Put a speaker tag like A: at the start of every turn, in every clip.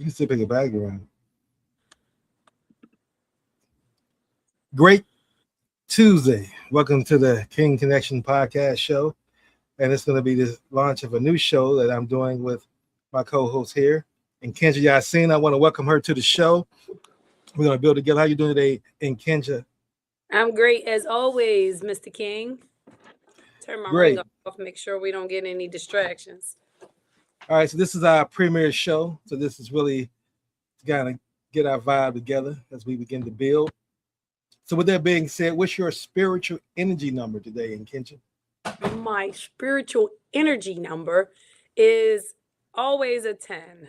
A: You can still pick a background. Great Tuesday. Welcome to the King Connection podcast show. And it's going to be the launch of a new show that I'm doing with my co-host here. And Nkenge Yasin, I want to welcome her to the show. We're going to build together. How you doing today, Nkenge?
B: I'm great as always, Mr. King. Turn my ring
A: Great.
B: off, make sure we don't get any distractions.
A: All right, so this is our premiere show. So this is really to kind of get our vibe together as we begin to build. So with that being said, what's your spiritual energy number today, Nkenge?
B: My spiritual energy number is always a 10.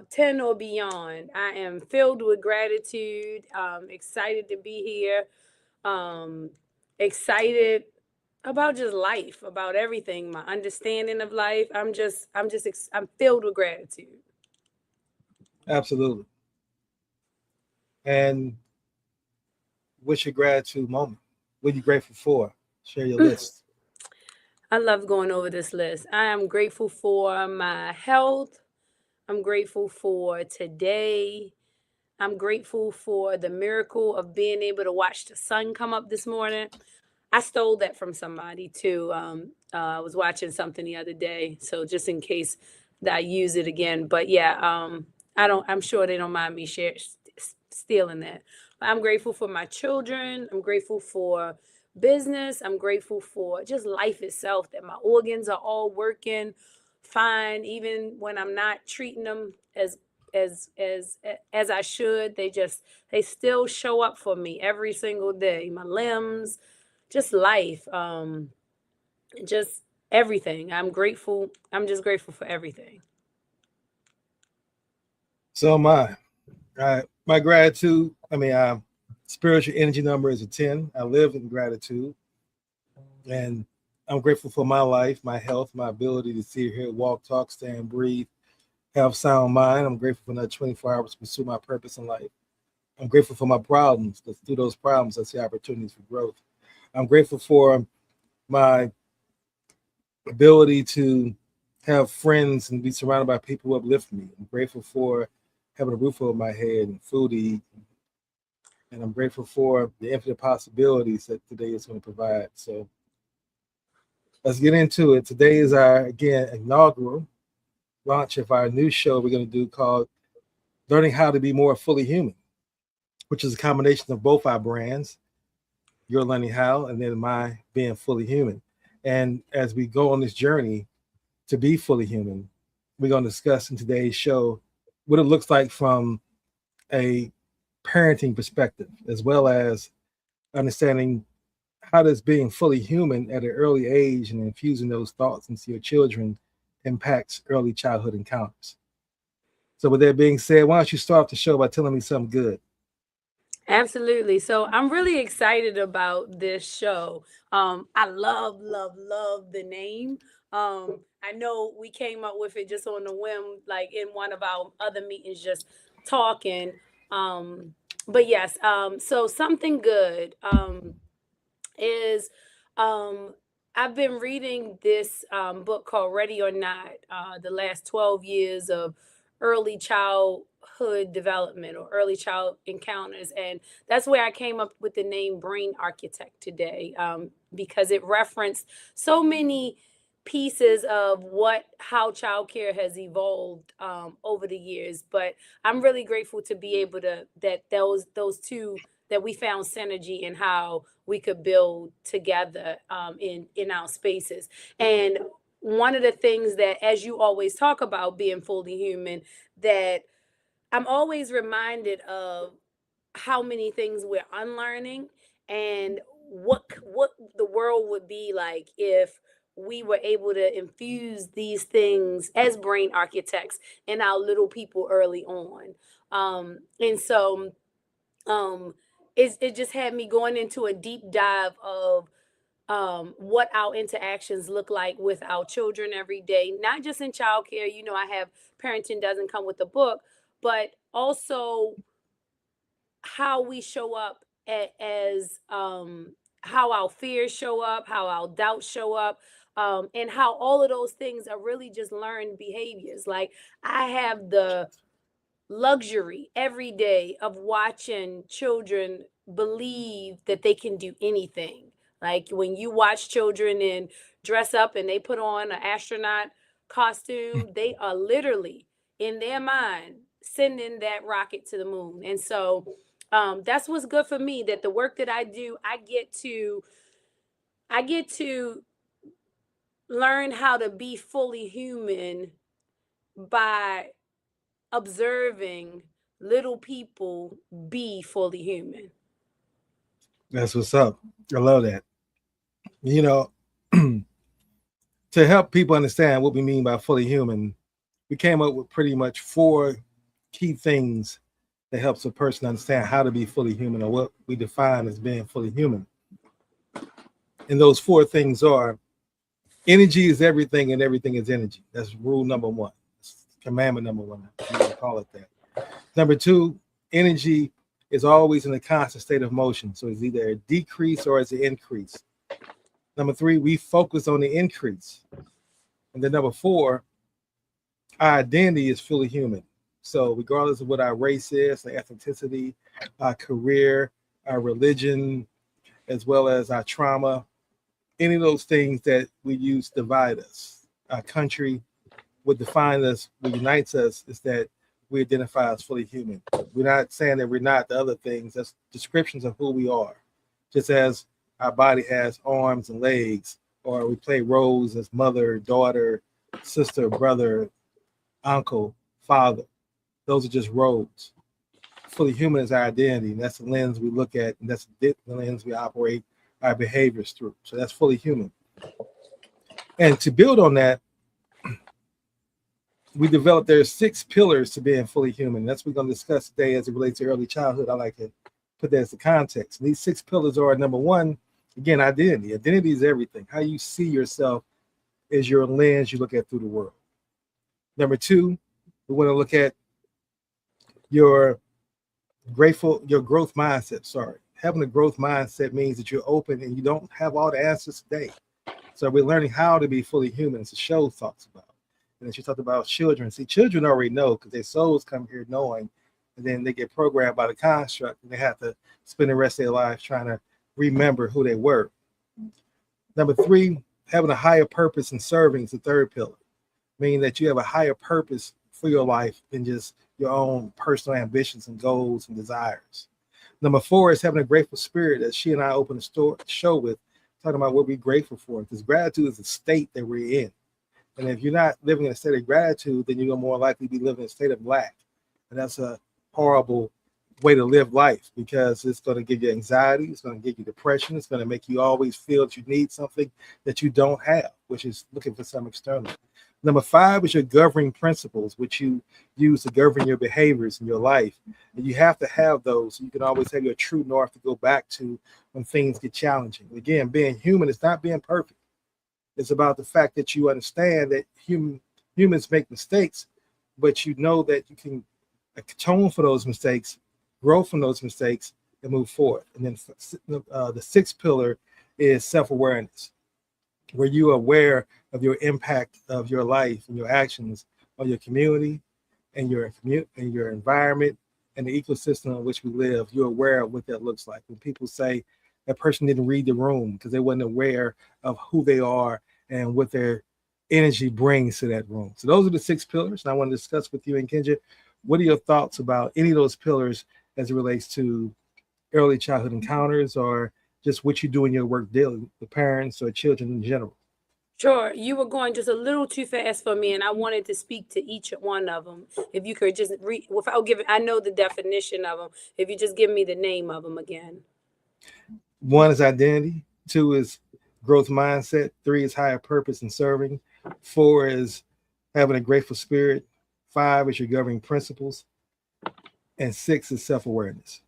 B: 10 or beyond. I am filled with gratitude. Excited to be here. Um, Excited about just life, about everything, my understanding of life. I'm filled with gratitude.
A: Absolutely. And what's your gratitude moment? What are you grateful for? Share your list.
B: I love going over this list. I am grateful for my health. I'm grateful for today. I'm grateful for the miracle of being able to watch the sun come up this morning. I stole that from somebody too. I was watching something the other day, so just in case that I use it again. But yeah, I don't. I'm sure they don't mind me stealing that. I'm grateful for my children. I'm grateful for business. I'm grateful for just life itself. That my organs are all working fine, even when I'm not treating them as I should. They still show up for me every single day. My limbs, just life, just everything. I'm grateful. I'm just grateful for everything.
A: So my gratitude, spiritual energy number is a 10. I live in gratitude. And I'm grateful for my life, my health, my ability to sit here, walk, talk, stand, breathe, have sound mind. I'm grateful for another 24 hours to pursue my purpose in life. I'm grateful for my problems, because through those problems, I see opportunities for growth. I'm grateful for my ability to have friends and be surrounded by people who uplift me. I'm grateful for having a roof over my head and food to eat. And I'm grateful for the infinite possibilities that today is going to provide. So let's get into it. Today is our, again, inaugural launch of our new show we're going to do called Learning How to Be More Fully Human, which is a combination of both our brands, Your Learning How, and then my being fully human. And as we go on this journey to be fully human, we're going to discuss in today's show what it looks like from a parenting perspective, as well as understanding how does being fully human at an early age and infusing those thoughts into your children impacts early childhood encounters. So with that being said, why don't you start off the show by telling me something good?
B: Absolutely. So I'm really excited about this show. I love the name. I know we came up with it just on the whim, like in one of our other meetings, just talking. Um, but yes, so something good is um, I've been reading this book called Ready or Not, the last 12 years of early childhood development or early child encounters. And that's where I came up with the name Brain Architect today, because it referenced so many pieces of how childcare has evolved over the years. But I'm really grateful to be able to that those two that we found synergy in how we could build together in our spaces. And one of the things that, as you always talk about being fully human, that I'm always reminded of how many things we're unlearning and what the world would be like if we were able to infuse these things as brain architects in our little people early on. And so um it just had me going into a deep dive of what our interactions look like with our children every day, not just in childcare. I have Parenting Doesn't Come with a Book, but also how we show up as how our fears show up, how our doubts show up, and how all of those things are really just learned behaviors. Like I have the luxury every day of watching children believe that they can do anything. Like when you watch children and dress up and they put on an astronaut costume, they are literally in their mind sending that rocket to the moon. And so that's what's good for me, that the work that I do, I get to learn how to be fully human by observing little people be fully human.
A: That's what's up. I love that. You know, to help people understand what we mean by fully human, we came up with pretty much four key things that helps a person understand how to be fully human, or what we define as being fully human. And those four things are: energy is everything and everything is energy. That's rule number one. That's commandment number one. You can call it that. Number two, energy is always in a constant state of motion. So it's either a decrease or it's an increase. Number three, we focus on the increase. And then number four, our identity is fully human. So regardless of what our race is, our ethnicity, our career, our religion, as well as our trauma, any of those things that we use divide us. Our country, what defines us, what unites us, is that we identify as fully human. We're not saying that we're not the other things. That's descriptions of who we are. Just as our body has arms and legs, or we play roles as mother, daughter, sister, brother, uncle, father. Those are just roles. Fully human is our identity, and that's the lens we look at, and that's the lens we operate our behaviors through. So that's fully human. And to build on that, we developed there's 6 pillars to being fully human. That's what we're going to discuss today as it relates to early childhood. I like to put that as the context. And these 6 pillars are: number one, again, identity. Identity is everything. How you see yourself is your lens you look at through the world. Number two, we want to look at your growth mindset. Sorry. Having a growth mindset means that you're open and you don't have all the answers today. So we're learning how to be fully human, as the show talks about. And as you talked about children, see, children already know because their souls come here knowing, and then they get programmed by the construct, and they have to spend the rest of their lives trying to remember who they were. Number three, having a higher purpose and serving is the third pillar, meaning that you have a higher purpose for your life than just your own personal ambitions and goals and desires. Number four is having a grateful spirit, as she and I opened the show with, talking about what we're grateful for, because gratitude is a state that we're in. And if you're not living in a state of gratitude, then you're more likely to be living in a state of lack. And that's a horrible way to live life, because it's going to give you anxiety, it's going to give you depression, it's going to make you always feel that you need something that you don't have, which is looking for some external. Number five is your governing principles, which you use to govern your behaviors in your life. And you have to have those so you can always have your true north to go back to when things get challenging. Again, being human is not being perfect. It's about the fact that you understand that humans make mistakes, but you know that you can atone for those mistakes, grow from those mistakes, and move forward. And then the sixth pillar is self-awareness, where you are aware of your impact of your life and your actions on your community and your environment and the ecosystem in which we live. You're aware of what that looks like. When people say that person didn't read the room because they wasn't aware of who they are and what their energy brings to that room. So those are the 6 pillars. And I want to discuss with you, Nkenge, what are your thoughts about any of those pillars as it relates to early childhood encounters, or just what you do in your work daily with parents or children in general?
B: Sure, you were going just a little too fast for me, and I wanted to speak to each one of them. If you could just read, without giving, I know the definition of them. If you just give me the name of them again.
A: One is identity. 2 is growth mindset. 3 is higher purpose and serving. 4 is having a grateful spirit. 5 is your governing principles. And 6 is self-awareness.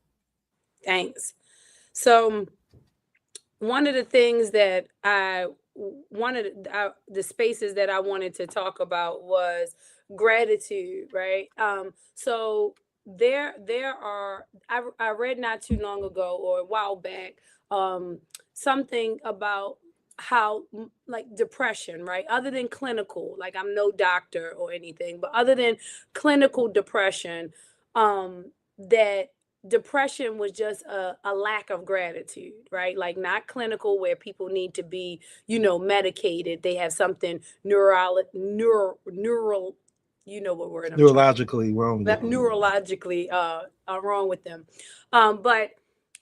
B: Thanks. So one of the things that the spaces that I wanted to talk about was gratitude, right? So there are I read not too long ago or a while back something about like depression, right? Other than clinical, like I'm no doctor or anything, but other than clinical depression, that depression was just a lack of gratitude, right? Like not clinical where people need to be, medicated. They have something neural, you know what word I'm trying
A: Neurologically wrong with
B: that
A: them.
B: neurologically are wrong with them. But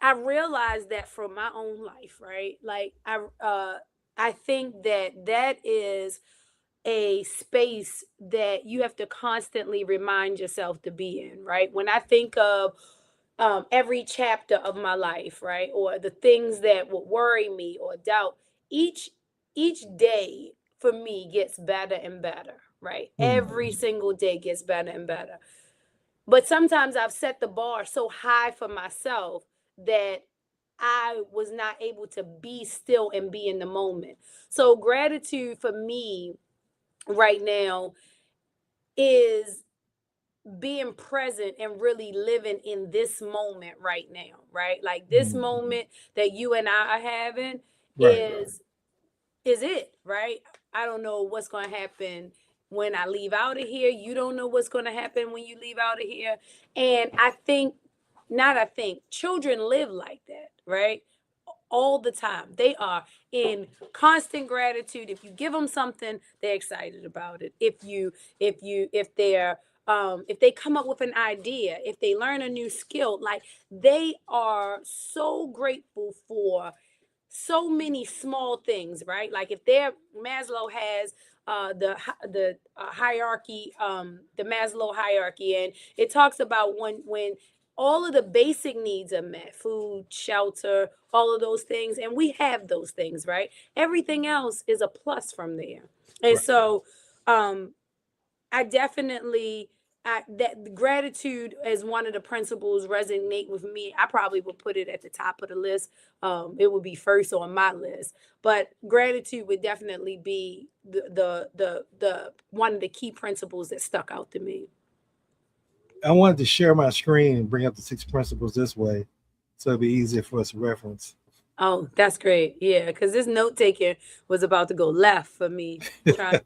B: I realized that from my own life, right? Like I think that is a space that you have to constantly remind yourself to be in, right? When I think of every chapter of my life, right, or the things that would worry me or doubt, each day for me gets better and better, right? Every single day gets better and better. But sometimes I've set the bar so high for myself that I was not able to be still and be in the moment. So gratitude for me right now is being present and really living in this moment right now, right? Like this moment that you and I are having
A: Right.
B: is it, right? I don't know what's going to happen when I leave out of here. You don't know what's going to happen when you leave out of here. And I think children live like that, right? All the time. They are in constant gratitude. If you give them something, they're excited about it. If they come up with an idea, if they learn a new skill, like they are so grateful for so many small things, right? Like if their Maslow has the hierarchy, the Maslow hierarchy, and it talks about when all of the basic needs are met, food, shelter, all of those things, and we have those things, right? Everything else is a plus from there. And
A: Right.
B: so um I definitely that gratitude as one of the principles resonate with me. I probably would put it at the top of the list. It would be first on my list, but gratitude would definitely be the one of the key principles that stuck out to me.
A: I wanted to share my screen and bring up the 6 principles this way, so it'd be easier for us to reference.
B: Oh, that's great. Yeah, because this note taking was about to go left for me, trying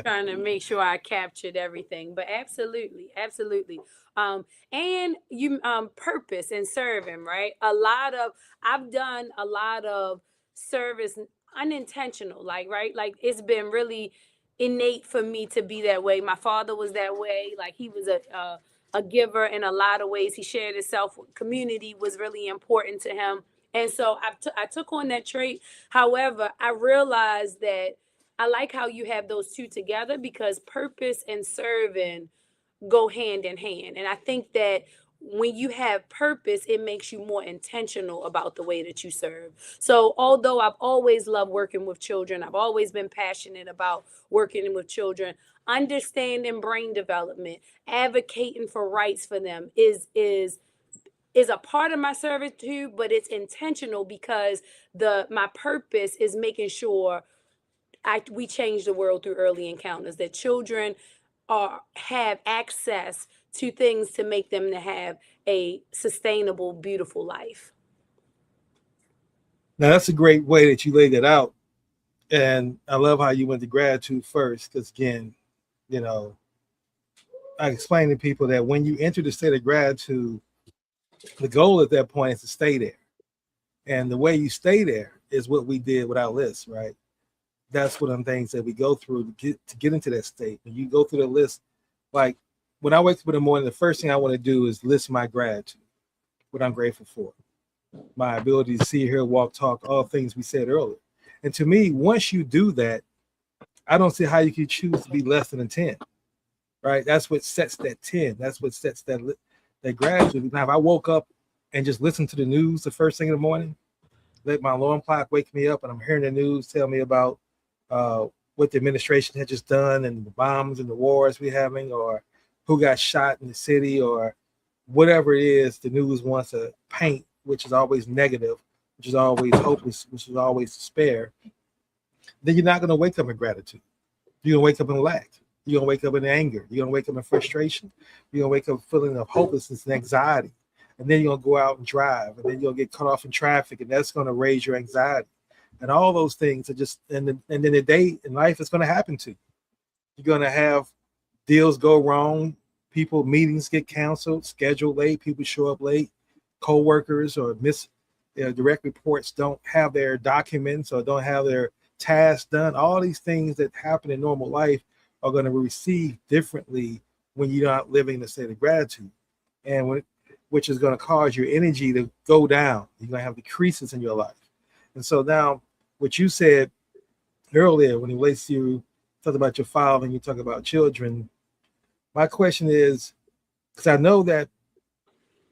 B: trying to make sure I captured everything. But absolutely, absolutely. And you purpose and serving, right? I've done a lot of service unintentional, like right? Like it's been really innate for me to be that way. My father was that way. Like he was a giver in a lot of ways. He shared himself. Community was really important to him, and so I took on that trait. However, I realized that I like how you have those two together because purpose and serving go hand in hand. And I think that when you have purpose, it makes you more intentional about the way that you serve. So, although I've always loved working with children, I've always been passionate about working with children, understanding brain development, advocating for rights for them is a part of my servitude, but it's intentional because the my purpose is making sure we change the world through early encounters, that children have access to things to make them to have a sustainable, beautiful life.
A: Now that's a great way that you laid that out, and I love how you went to gratitude first, because again, you know, I explain to people that when you enter the state of gratitude, the goal at that point is to stay there, and the way you stay there is what we did with our list, right? That's one of the things that we go through to get into that state. When you go through the list, like when I wake up in the morning, the first thing I want to do is list my gratitude, what I'm grateful for, my ability to see, hear, walk, talk, all things we said earlier. And to me, once you do that, I don't see how you can choose to be less than a 10, right? That's what sets that 10. That's what sets that gratitude. Now, if I woke up and just listened to the news the first thing in the morning, let my alarm clock wake me up and I'm hearing the news tell me about what the administration had just done and the bombs and the wars we're having, or who got shot in the city, or whatever it is the news wants to paint, which is always negative, which is always hopeless, which is always despair, then you're not going to wake up in gratitude. You're going to wake up in lack. You're going to wake up in anger. You're going to wake up in frustration. You're going to wake up feeling of hopelessness and anxiety. And then you're going to go out and drive, and then you'll get cut off in traffic, and that's going to raise your anxiety. and all those things are just, and then the day in life is going to happen to you. You're going to have deals go wrong, people meetings get canceled, scheduled late, people show up late, co-workers or direct reports don't have their documents or don't have their tasks done. All these things that happen in normal life are going to be received differently when you're not living in a state of gratitude, and which is going to cause your energy to go down. You're going to have decreases in your life. And so now, what you said earlier when it relates to you talk about your father and you talk about children, my question is, because I know that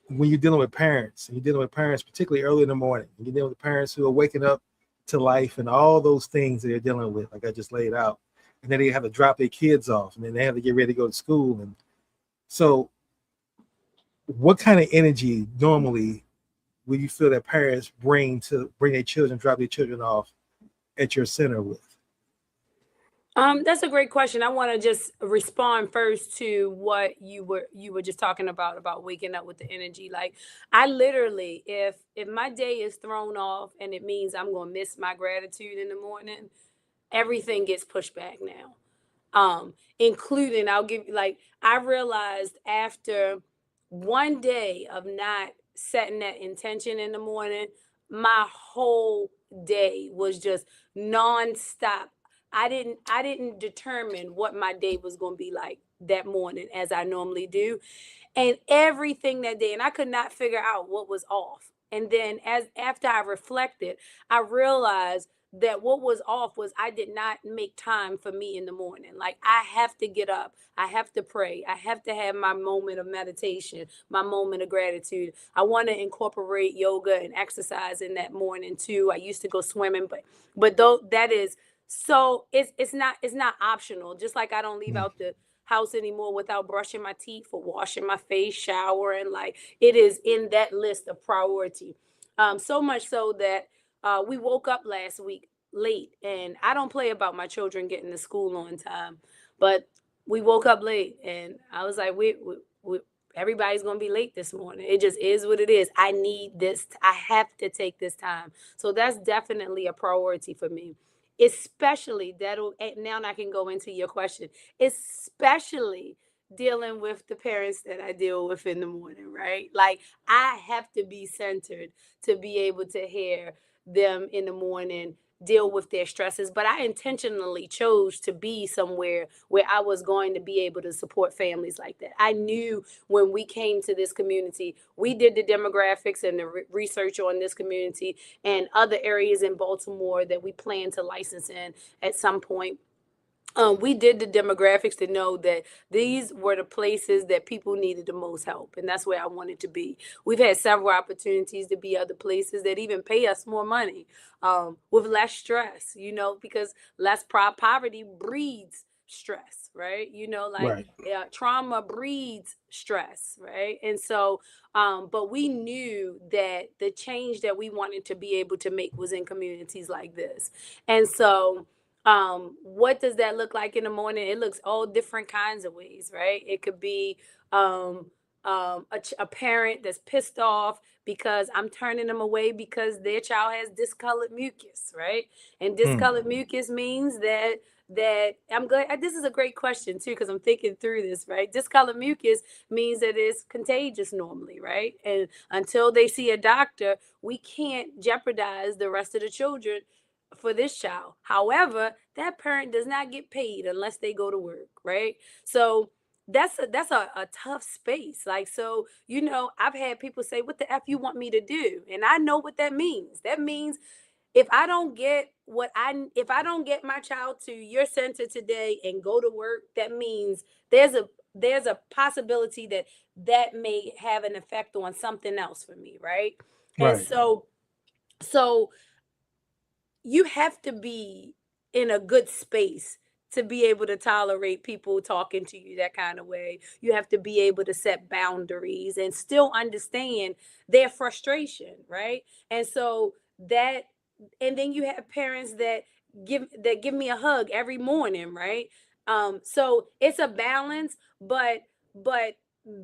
A: when you're dealing with parents, and you're dealing with parents, particularly early in the morning, and you're dealing with parents who are waking up to life and all those things that they're dealing with, like I just laid out, and then they have to drop their kids off, and then they have to get ready to go to school. And so, what kind of energy normally will you feel that parents bring their children, drop their children off at your center with?
B: That's a great question. I want to just respond first to what you were just talking about waking up with the energy. Like, I literally, if my day is thrown off and it means I'm gonna miss my gratitude in the morning, everything gets pushed back now. Including, I'll give you, like, I realized after one day of not setting that intention in the morning, my whole day was just nonstop. I didn't determine what my day was going to be like that morning as I normally do, and everything that day, and I could not figure out what was off. And then, as after I reflected, I realized that what was off was I did not make time for me in the morning. Like, I have to get up, I have to pray, I have to have my moment of meditation, my moment of gratitude. I want to incorporate yoga and exercise in that morning too. I used to go swimming, but though that is, so it's not optional. Just like I don't leave
A: Mm.
B: out the house anymore without brushing my teeth or washing my face, showering. Like, it is in that list of priority. So much so that we woke up last week late, and I don't play about my children getting to school on time, but we woke up late, and I was like, we everybody's gonna be late this morning. It just is what it is. I need this. I have to take this time. So that's definitely a priority for me. Especially that'll, and now I can go into your question, especially dealing with the parents that I deal with in the morning, right? Like, I have to be centered to be able to hear them in the morning deal with their stresses. But I intentionally chose to be somewhere where I was going to be able to support families like that. I knew when we came to this community, we did the demographics and the research on this community and other areas in Baltimore that we plan to license in at some point. We did the demographics to know that these were the places that people needed the most help, and that's where I wanted to be. We've had several opportunities to be other places that even pay us more money, with less stress, because less poverty breeds stress, right? Like,
A: Right.
B: trauma breeds stress, right? And so, but we knew that the change that we wanted to be able to make was in communities like this. And so, what does that look like in the morning? It looks all different kinds of ways, right? It could be um, a parent that's pissed off because I'm turning them away because their child has discolored mucus, right? And
A: Mm.
B: discolored mucus means that I'm good. This is a great question too, because I'm thinking through this, right? Discolored mucus means that it's contagious normally, right? And until they see a doctor, we can't jeopardize the rest of the children for this child. However, that parent does not get paid unless they go to work, right? So that's a tough space. Like, so, I've had people say, "What the F you want me to do?" And I know what that means. That means if I don't get my child to your center today and go to work, that means there's a possibility that may have an effect on something else for me, right? And
A: Right.
B: so you have to be in a good space to be able to tolerate people talking to you that kind of way. You have to be able to set boundaries and still understand their frustration, right? And so that, and then you have parents that give me a hug every morning, right? So it's a balance, but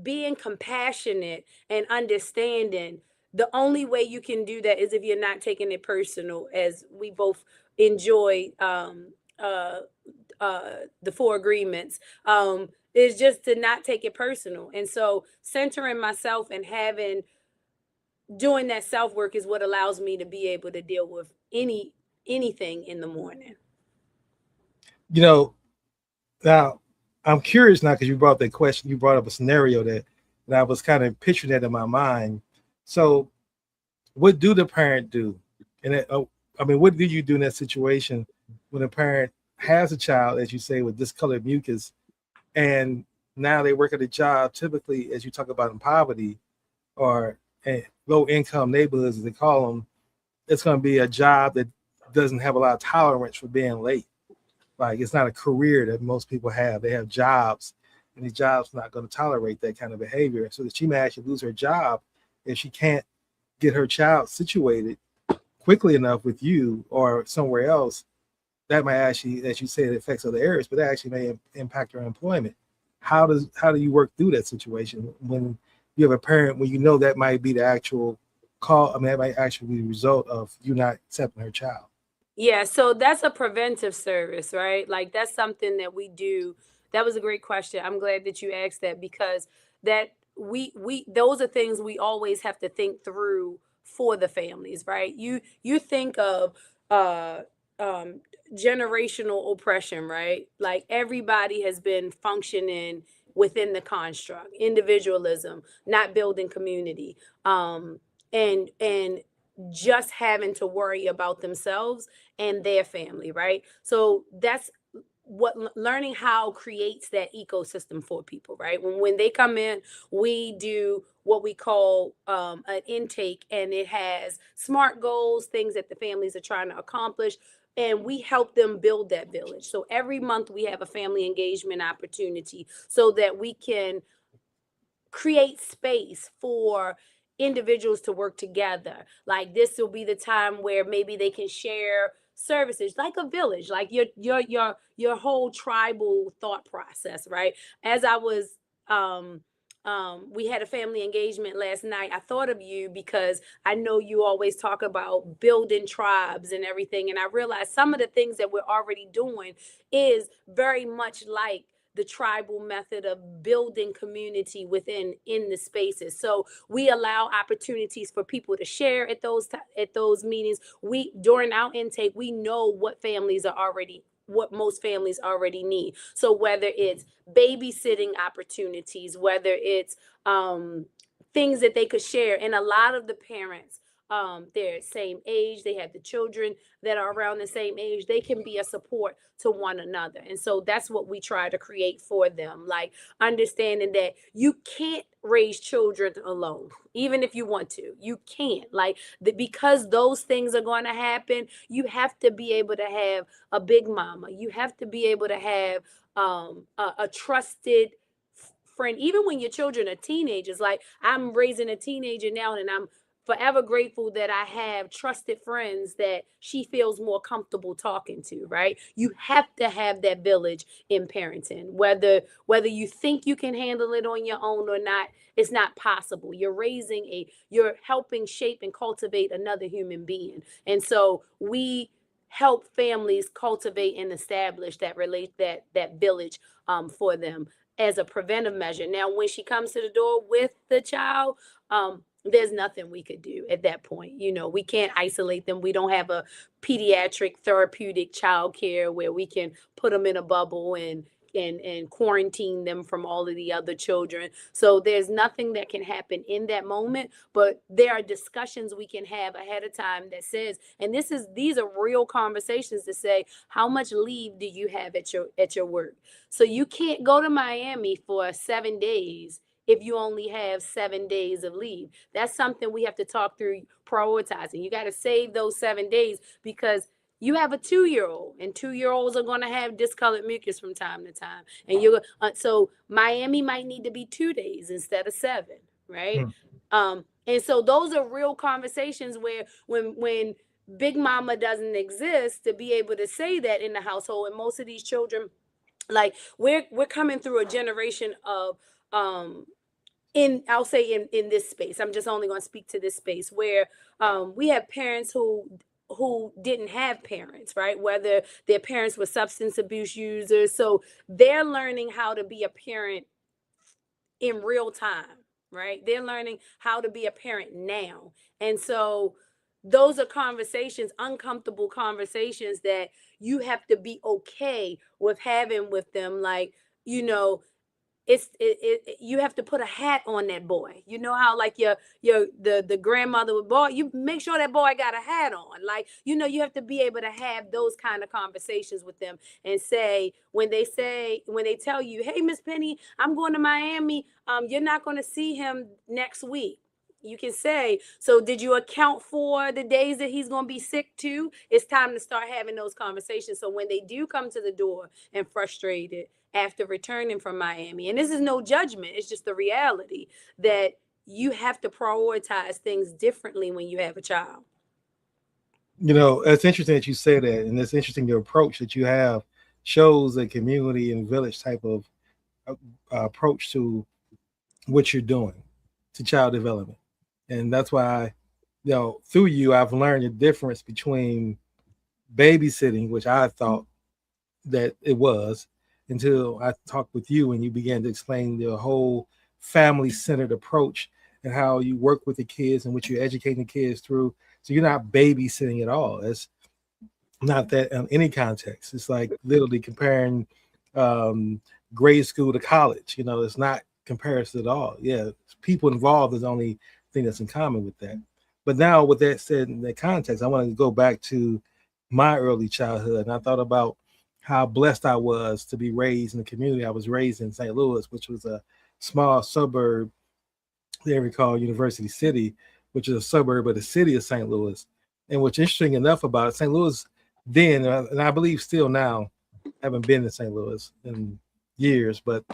B: being compassionate and understanding the only way you can do that is if you're not taking it personal, as we both enjoy uh, the four agreements, is just to not take it personal. And so centering myself and having doing that self work is what allows me to be able to deal with anything in the morning.
A: You know, now I'm curious now because you brought up that question. You brought up a scenario that I was kind of picturing that in my mind. So, what do the parent do? And I mean, what do you do in that situation when a parent has a child, as you say, with discolored mucus, and now they work at a job, typically, as you talk about in poverty or low income neighborhoods, as they call them, it's going to be a job that doesn't have a lot of tolerance for being late. Like it's not a career that most people have. They have jobs, and these jobs are not going to tolerate that kind of behavior. So that she may actually lose her job if she can't get her child situated quickly enough with you or somewhere else. That might actually, as you say, it affects other areas, but that actually may impact her employment. How do you work through that situation when you have a parent when you know that might be the actual call? I mean, that might actually be the result of you not accepting her child.
B: Yeah, so that's a preventive service, right? Like that's something that we do. That was a great question. I'm glad that you asked that, because that we those are things we always have to think through for the families, right? You think of uh um generational oppression, right? Like everybody has been functioning within the construct, individualism, not building community. And just having to worry about themselves and their family, right? So that's what learning how creates that ecosystem for people, right? When they come in, we do what we call an intake, and it has SMART goals, things that the families are trying to accomplish, and we help them build that village. So every month we have a family engagement opportunity so that we can create space for individuals to work together. Like this will be the time where maybe they can share services like a village, like your whole tribal thought process, right? As I was we had a family engagement last night. I thought of you because I know you always talk about building tribes and everything. And I realized some of the things that we're already doing is very much like the tribal method of building community within in the spaces. So we allow opportunities for people to share at those meetings. We during our intake, we know what most families already need. So whether it's babysitting opportunities, whether it's things that they could share, and a lot of the parents, they're same age, they have the children that are around the same age, they can be a support to one another. And so that's what we try to create for them, like understanding that you can't raise children alone. Even if you want to, you can't. Like because those things are going to happen, you have to be able to have a big mama, you have to be able to have a trusted friend, even when your children are teenagers. Like I'm raising a teenager now, and I'm forever grateful that I have trusted friends that she feels more comfortable talking to, right? You have to have that village in parenting. Whether you think you can handle it on your own or not, it's not possible. You're helping shape and cultivate another human being. And so we help families cultivate and establish that village for them as a preventive measure. Now, when she comes to the door with the child, there's nothing we could do at that point. You know, we can't isolate them. We don't have a pediatric therapeutic childcare where we can put them in a bubble and quarantine them from all of the other children. So there's nothing that can happen in that moment, but there are discussions we can have ahead of time that says, and these are real conversations to say, how much leave do you have at your work? So you can't go to Miami for 7 days if you only have 7 days of leave. That's something we have to talk through prioritizing. You got to save those 7 days because you have a 2-year-old, and 2-year-olds are going to have discolored mucus from time to time. And so Miami might need to be 2 days instead of 7, right? And so those are real conversations where when Big Mama doesn't exist to be able to say that in the household, and most of these children, like we're coming through a generation of I'll say in this space, I'm just only going to speak to this space where we have parents who didn't have parents, right? Whether their parents were substance abuse users, so they're learning how to be a parent in real time, right? They're learning how to be a parent now. And so those are conversations, uncomfortable conversations that you have to be okay with having with them. Like, you know, you have to put a hat on that boy. You know how like the grandmother would, boy, you make sure that boy got a hat on. Like, you have to be able to have those kind of conversations with them and say, when they tell you, hey, Miss Penny, I'm going to Miami, you're not going to see him next week. You can say, so did you account for the days that he's going to be sick too? It's time to start having those conversations. So when they do come to the door and frustrated after returning from Miami, and this is no judgment, it's just the reality that you have to prioritize things differently when you have a child.
A: It's interesting that you say that, and it's interesting your approach that you have shows a community and village type of approach to what you're doing to child development. And that's why, through you, I've learned the difference between babysitting, which I thought that it was, until I talked with you and you began to explain the whole family-centered approach and how you work with the kids and what you're educating the kids through. So you're not babysitting at all. It's not that in any context. It's like literally comparing grade school to college. It's not comparison at all. Yeah, people involved is the only thing that's in common with that. But now, with that said, in that context, I want to go back to my early childhood, and I thought about how blessed I was to be raised in the community I was raised in, St. Louis, which was a small suburb they call University City, which is a suburb of the city of St. Louis. And what's interesting enough about it, St. Louis then, and I believe still now, haven't been in St. Louis in years, but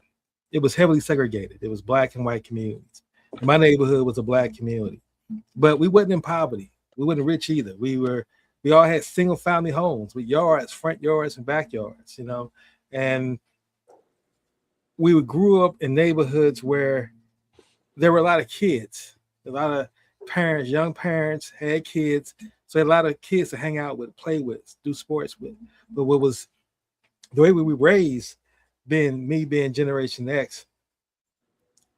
A: it was heavily segregated. It was black and white communities. My neighborhood was a black community, but we wasn't in poverty. We wasn't rich either. We all had single family homes with yards, front yards and backyards, and we grew up in neighborhoods where there were a lot of kids, a lot of parents, young parents had kids. So a lot of kids to hang out with, play with, do sports with. But what was the way we were raised, being Generation X,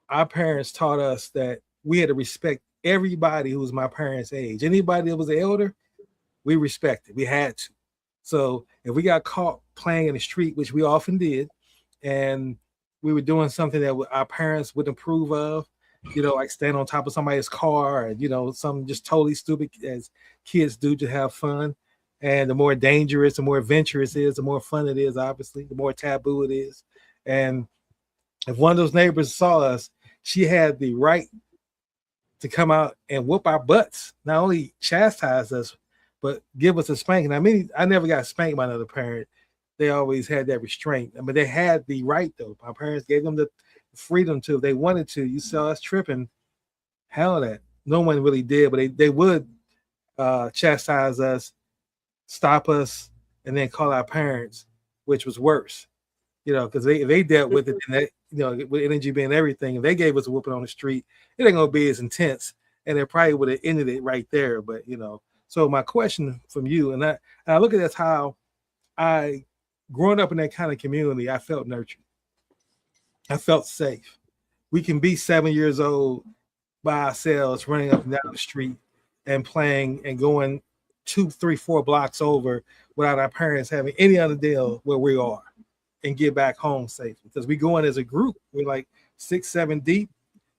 A: our parents taught us that we had to respect everybody who was my parents' age. Anybody that was an elder, we respected. We had to. So if we got caught playing in the street, which we often did, and we were doing something that our parents wouldn't approve of, like stand on top of somebody's car, and something just totally stupid as kids do to have fun. And the more dangerous, the more adventurous it is, the more fun it is, obviously, the more taboo it is. And if one of those neighbors saw us, she had the right to come out and whoop our butts, not only chastise us, but give us a spanking. I mean, I never got spanked by another parent. They always had that restraint. I mean, they had the right, though. My parents gave them the freedom to, if they wanted to. You saw us tripping, hell that. No one really did, but they would chastise us, stop us, and then call our parents, which was worse. Because they dealt with it, and that, with energy being everything, if they gave us a whooping on the street, it ain't gonna be as intense, and it probably would have ended it right there. But so my question from you, and I look at that's how I, growing up in that kind of community, I felt nurtured. I felt safe. We can be 7 years old by ourselves, running up and down the street and playing and going 2, 3, 4 blocks over without our parents having any other deal where we are, and get back home safe. Because we go in as a group, we're like 6, 7 deep,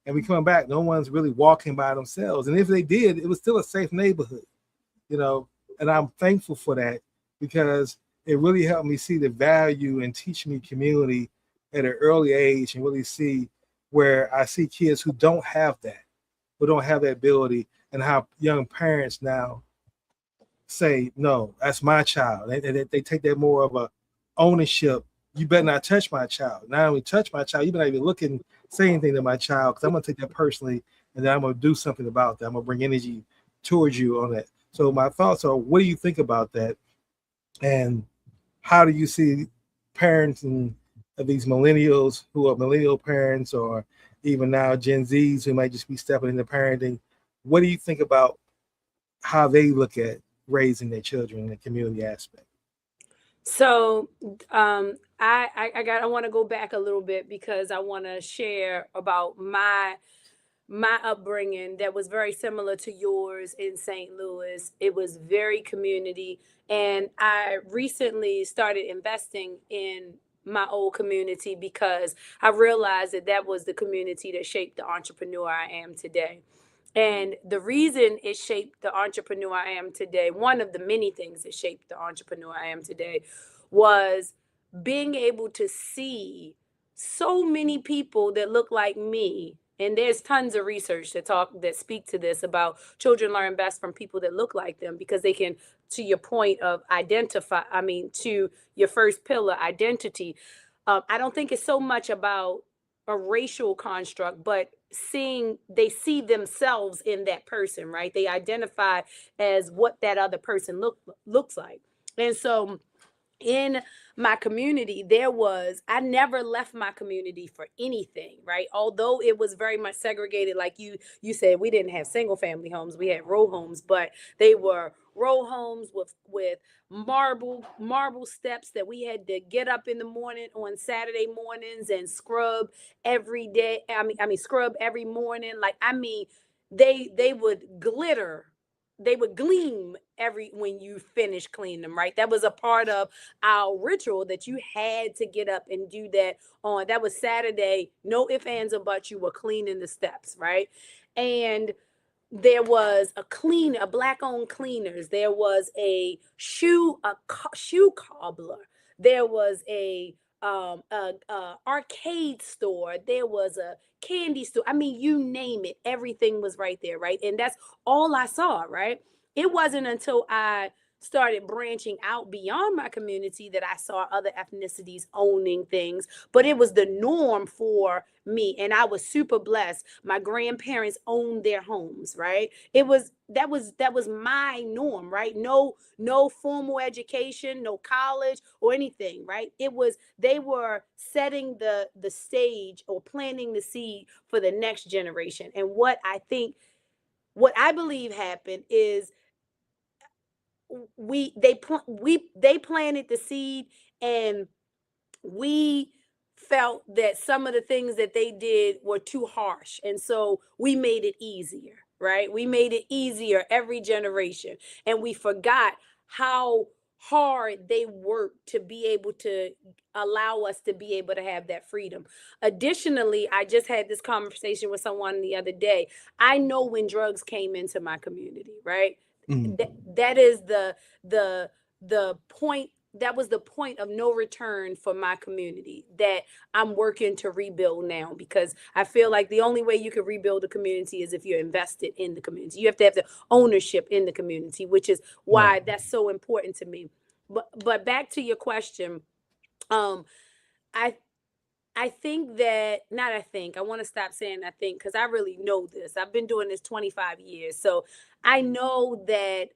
A: and we come back. No one's really walking by themselves. And if they did, it was still a safe neighborhood, and I'm thankful for that, because it really helped me see the value and teach me community at an early age, and really see where I see kids who don't have that ability, and how young parents now say, no, that's my child. And they take that more of a ownership. You better not touch my child. Not only touch my child, you better not even look and say anything to my child, because I'm going to take that personally, and then I'm going to do something about that. I'm going to bring energy towards you on that. So my thoughts are, what do you think about that? And how do you see parents and these millennials who are millennial parents, or even now Gen Zs who might just be stepping into parenting. What do you think about how they look at raising their children in the community aspect?
B: So I want to go back a little bit because I want to share about my upbringing that was very similar to yours in St. Louis. It was very community, and I recently started investing in my old community because I realized that that was the community that shaped the entrepreneur I am today. And the reason it shaped the entrepreneur I am today, one of the many things that shaped the entrepreneur I am today, was being able to see so many people that look like me. And there's tons of research that speak to this about children learn best from people that look like them because they can, to your point of to your first pillar, identity. I don't think it's so much about a racial construct, but they see themselves in that person, right? They identify as what that other person looks like. And so in my community, I never left my community for anything, right? Although it was very much segregated, like you said, we didn't have single family homes, we had row homes, but they were row homes with marble steps that we had to get up in the morning on Saturday mornings and scrub every day. Scrub every morning. They would glitter, they would gleam every when you finish cleaning them, right? That was a part of our ritual that you had to get up and do that on. That was Saturday, no ifs, ands, or buts. You were cleaning the steps, right? And there was a black owned cleaners. There was shoe cobbler. There was a arcade store. There was a candy store. I mean, you name it, everything was right there, right? And that's all I saw, right? It wasn't until I started branching out beyond my community that I saw other ethnicities owning things, but it was the norm for me, and I was super blessed. My grandparents owned their homes, right? That was my norm, right? No formal education, no college or anything, right? They were setting the stage or planting the seed for the next generation. And what I believe happened is they planted the seed, and we felt that some of the things that they did were too harsh, and so we made it easier, right? We made it easier every generation, and we forgot how hard they worked to be able to allow us to be able to have that freedom. Additionally, I just had this conversation with someone the other day. I know when drugs came into my community, right?
A: Mm.
B: That is the point. That was the point of no return for my community that I'm working to rebuild now, because I feel like the only way you can rebuild a community is if you're invested in the community. You have to have the ownership in the community, which is
A: Right.
B: why that's so important to me. But back to your question, um, I I think that not I think I want to stop saying I think, because I really know this. I've been doing this 25 years, so I know that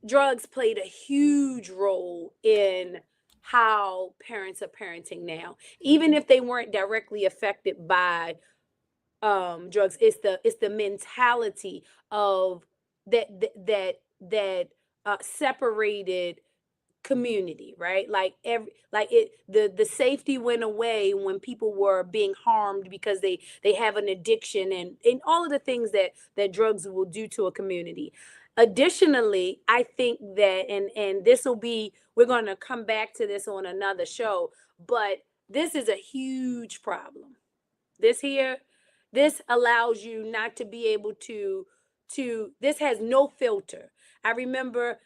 B: drugs played a huge role in how parents are parenting now, even if they weren't directly affected by drugs. It's the mentality of that separated community, right? The safety went away when people were being harmed because they have an addiction, and all of the things that drugs will do to a community. Additionally, I think that, and this will be, we're going to come back to this on another show, but this is a huge problem. This here this allows you not to be able to this has no filter. I remember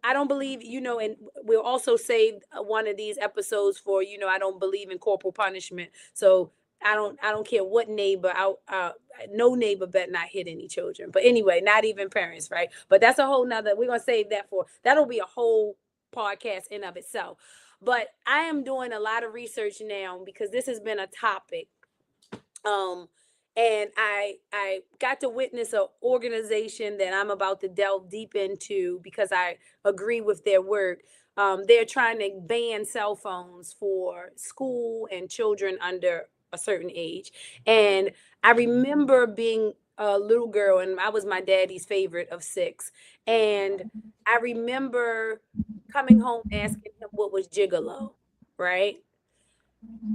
B: I don't believe, and we'll also save one of these episodes for, I don't believe in corporal punishment. So I don't care what neighbor out no neighbor better not hit any children, but anyway, not even parents, right? But that's a whole nother, we're gonna save that for, that'll be a whole podcast in of itself. But I am doing a lot of research now because this has been a topic, um and I got to witness an organization that I'm about to delve deep into because I agree with their work. They're trying to ban cell phones for school and children under a certain age. And I remember being a little girl, and I was my daddy's favorite of six. And I remember coming home asking him what was gigolo, right?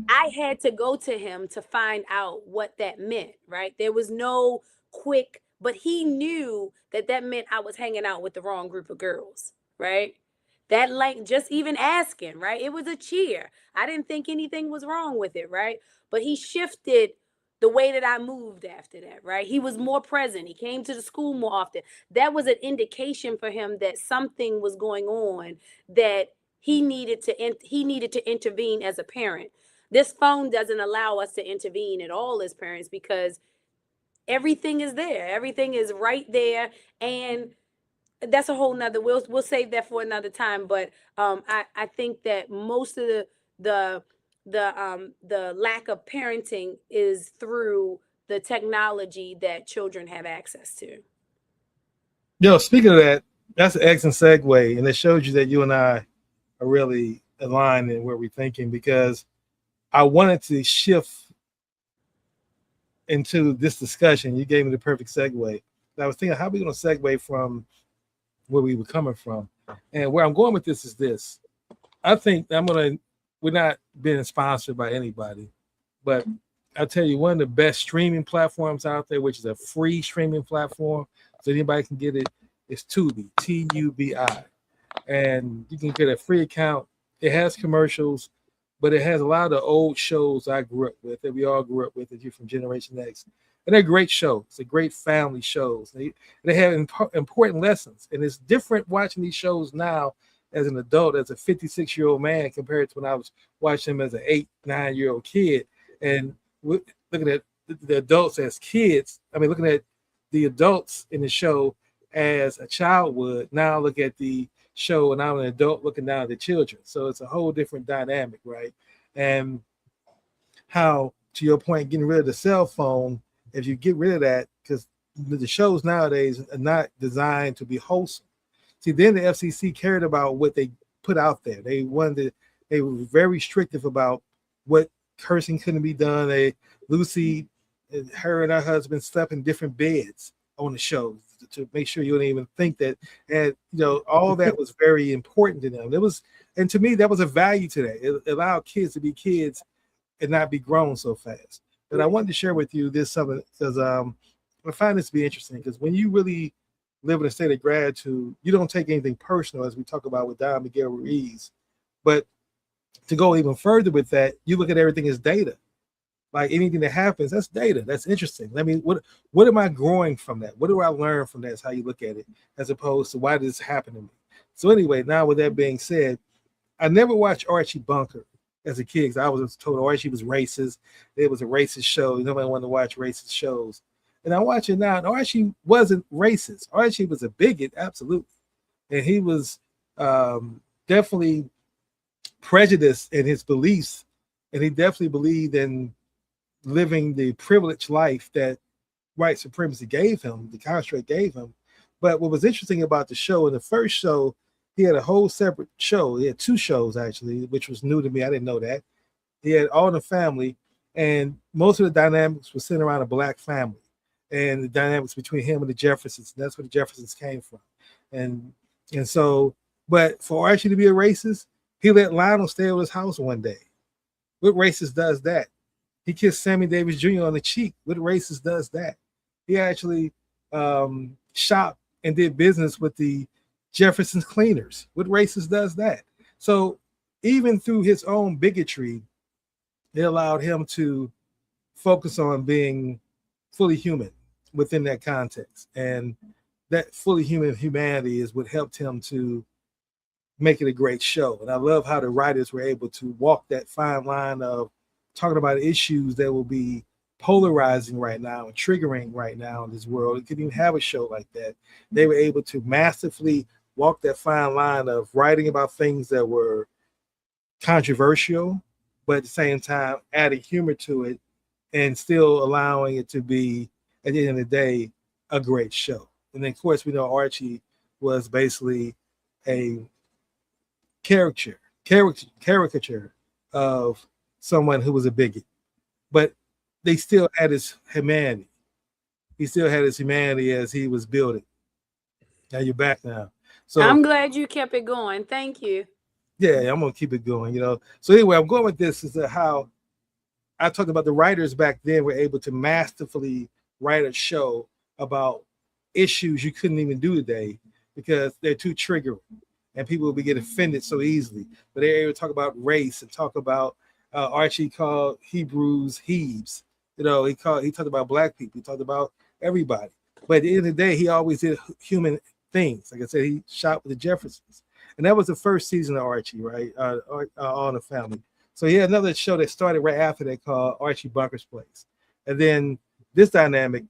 B: I had to go to him to find out what that meant, right? There was no quick, but he knew that that meant I was hanging out with the wrong group of girls, right? That, like, just even asking, right? It was a cheer. I didn't think anything was wrong with it, right? But he shifted the way that I moved after that, right? He was more present. He came to the school more often. That was an indication for him that something was going on, that he needed to intervene as a parent. This phone doesn't allow us to intervene at all as parents because everything is there. Everything is right there. And that's a whole nother, we'll save that for another time. But I think that most of the the lack of parenting is through the technology that children have access to.
A: Speaking of that, that's an excellent segue, and it shows you that you and I are really aligned in where we're thinking, because I wanted to shift into this discussion. You gave me the perfect segue. And I was thinking, how are we going to segue from where we were coming from? And where I'm going with this is this. I think we're not being sponsored by anybody, but I'll tell you, one of the best streaming platforms out there, which is a free streaming platform, so anybody can get it, is Tubi, Tubi. And you can get a free account. It has commercials, but it has a lot of the old shows I grew up with, that we all grew up with, if you're from Generation X. And they're great shows. They're great family shows. They have important lessons. And it's different watching these shows now as an adult, as a 56-year-old man, compared to when I was watching them as an 8-9-year-old kid. And looking at the adults as kids, looking at the adults in the show as a child would. Now look at the show and I'm an adult looking down at the children. So it's a whole different dynamic, right? And how, to your point, getting rid of the cell phone, if you get rid of that, because the shows nowadays are not designed to be wholesome. See, then the FCC cared about what they put out there. They were very restrictive about what cursing couldn't be done. Lucy, her and her husband slept in different beds on the show to make sure you don't even think that. And all that was very important to them. And to me, that was a value to that. It allowed kids to be kids and not be grown so fast. But I wanted to share with you this something, because I find this to be interesting, because when you really live in a state of gratitude, you don't take anything personal, as we talk about with Don Miguel Ruiz. But to go even further with that, you look at everything as data. Like anything that happens, that's data. That's interesting. What am I growing from that? What do I learn from that? Is how you look at it, as opposed to why did this happen to me? So anyway, now with that being said, I never watched Archie Bunker as a kid, because I was told Archie was racist. It was a racist show. Nobody wanted to watch racist shows. And I watch it now, and Archie wasn't racist. Archie was a bigot, absolutely. And he was definitely prejudiced in his beliefs. And he definitely believed in living the privileged life that white supremacy gave him, the construct gave him. But what was interesting about the show, in the first show, he had a whole separate show. He had two shows, actually, which was new to me. I didn't know that. He had All in the Family, and most of the dynamics were centered around a black family and the dynamics between him and the Jeffersons. And that's where the Jeffersons came from. And so, but for Archie to be a racist, he let Lionel stay at his house one day. What racist does that? He kissed Sammy Davis Jr. on the cheek. What racist does that? He actually shopped and did business with the Jefferson's cleaners. What racist does that? So even through his own bigotry, it allowed him to focus on being fully human within that context. And that fully human humanity is what helped him to make it a great show. And I love how the writers were able to walk that fine line of talking about issues that will be polarizing right now and triggering right now in this world. You couldn't even have a show like that. They were able to masterfully walk that fine line of writing about things that were controversial, but at the same time adding humor to it and still allowing it to be, at the end of the day, a great show. And then, of course, we know Archie was basically a caricature of someone who was a bigot. but they still had his humanity. He still had his humanity as he was building. Now you're back now. So
B: I'm glad you kept it going. Thank you.
A: yeah, I'm gonna keep it going. So anyway, I'm going with this is that how I talked about the writers back then were able to masterfully write a show about issues you couldn't even do today because they're too triggering and people will be get offended so easily. But they're able to talk about race and talk about Archie called Hebrews Hebes. He talked about black people. He talked about everybody. But at the end of the day, he always did human things. Like I said, he shot with the Jeffersons, and that was the first season of Archie, right? On the Family. So he had another show that started right after that called Archie Bunker's Place, and then this dynamic,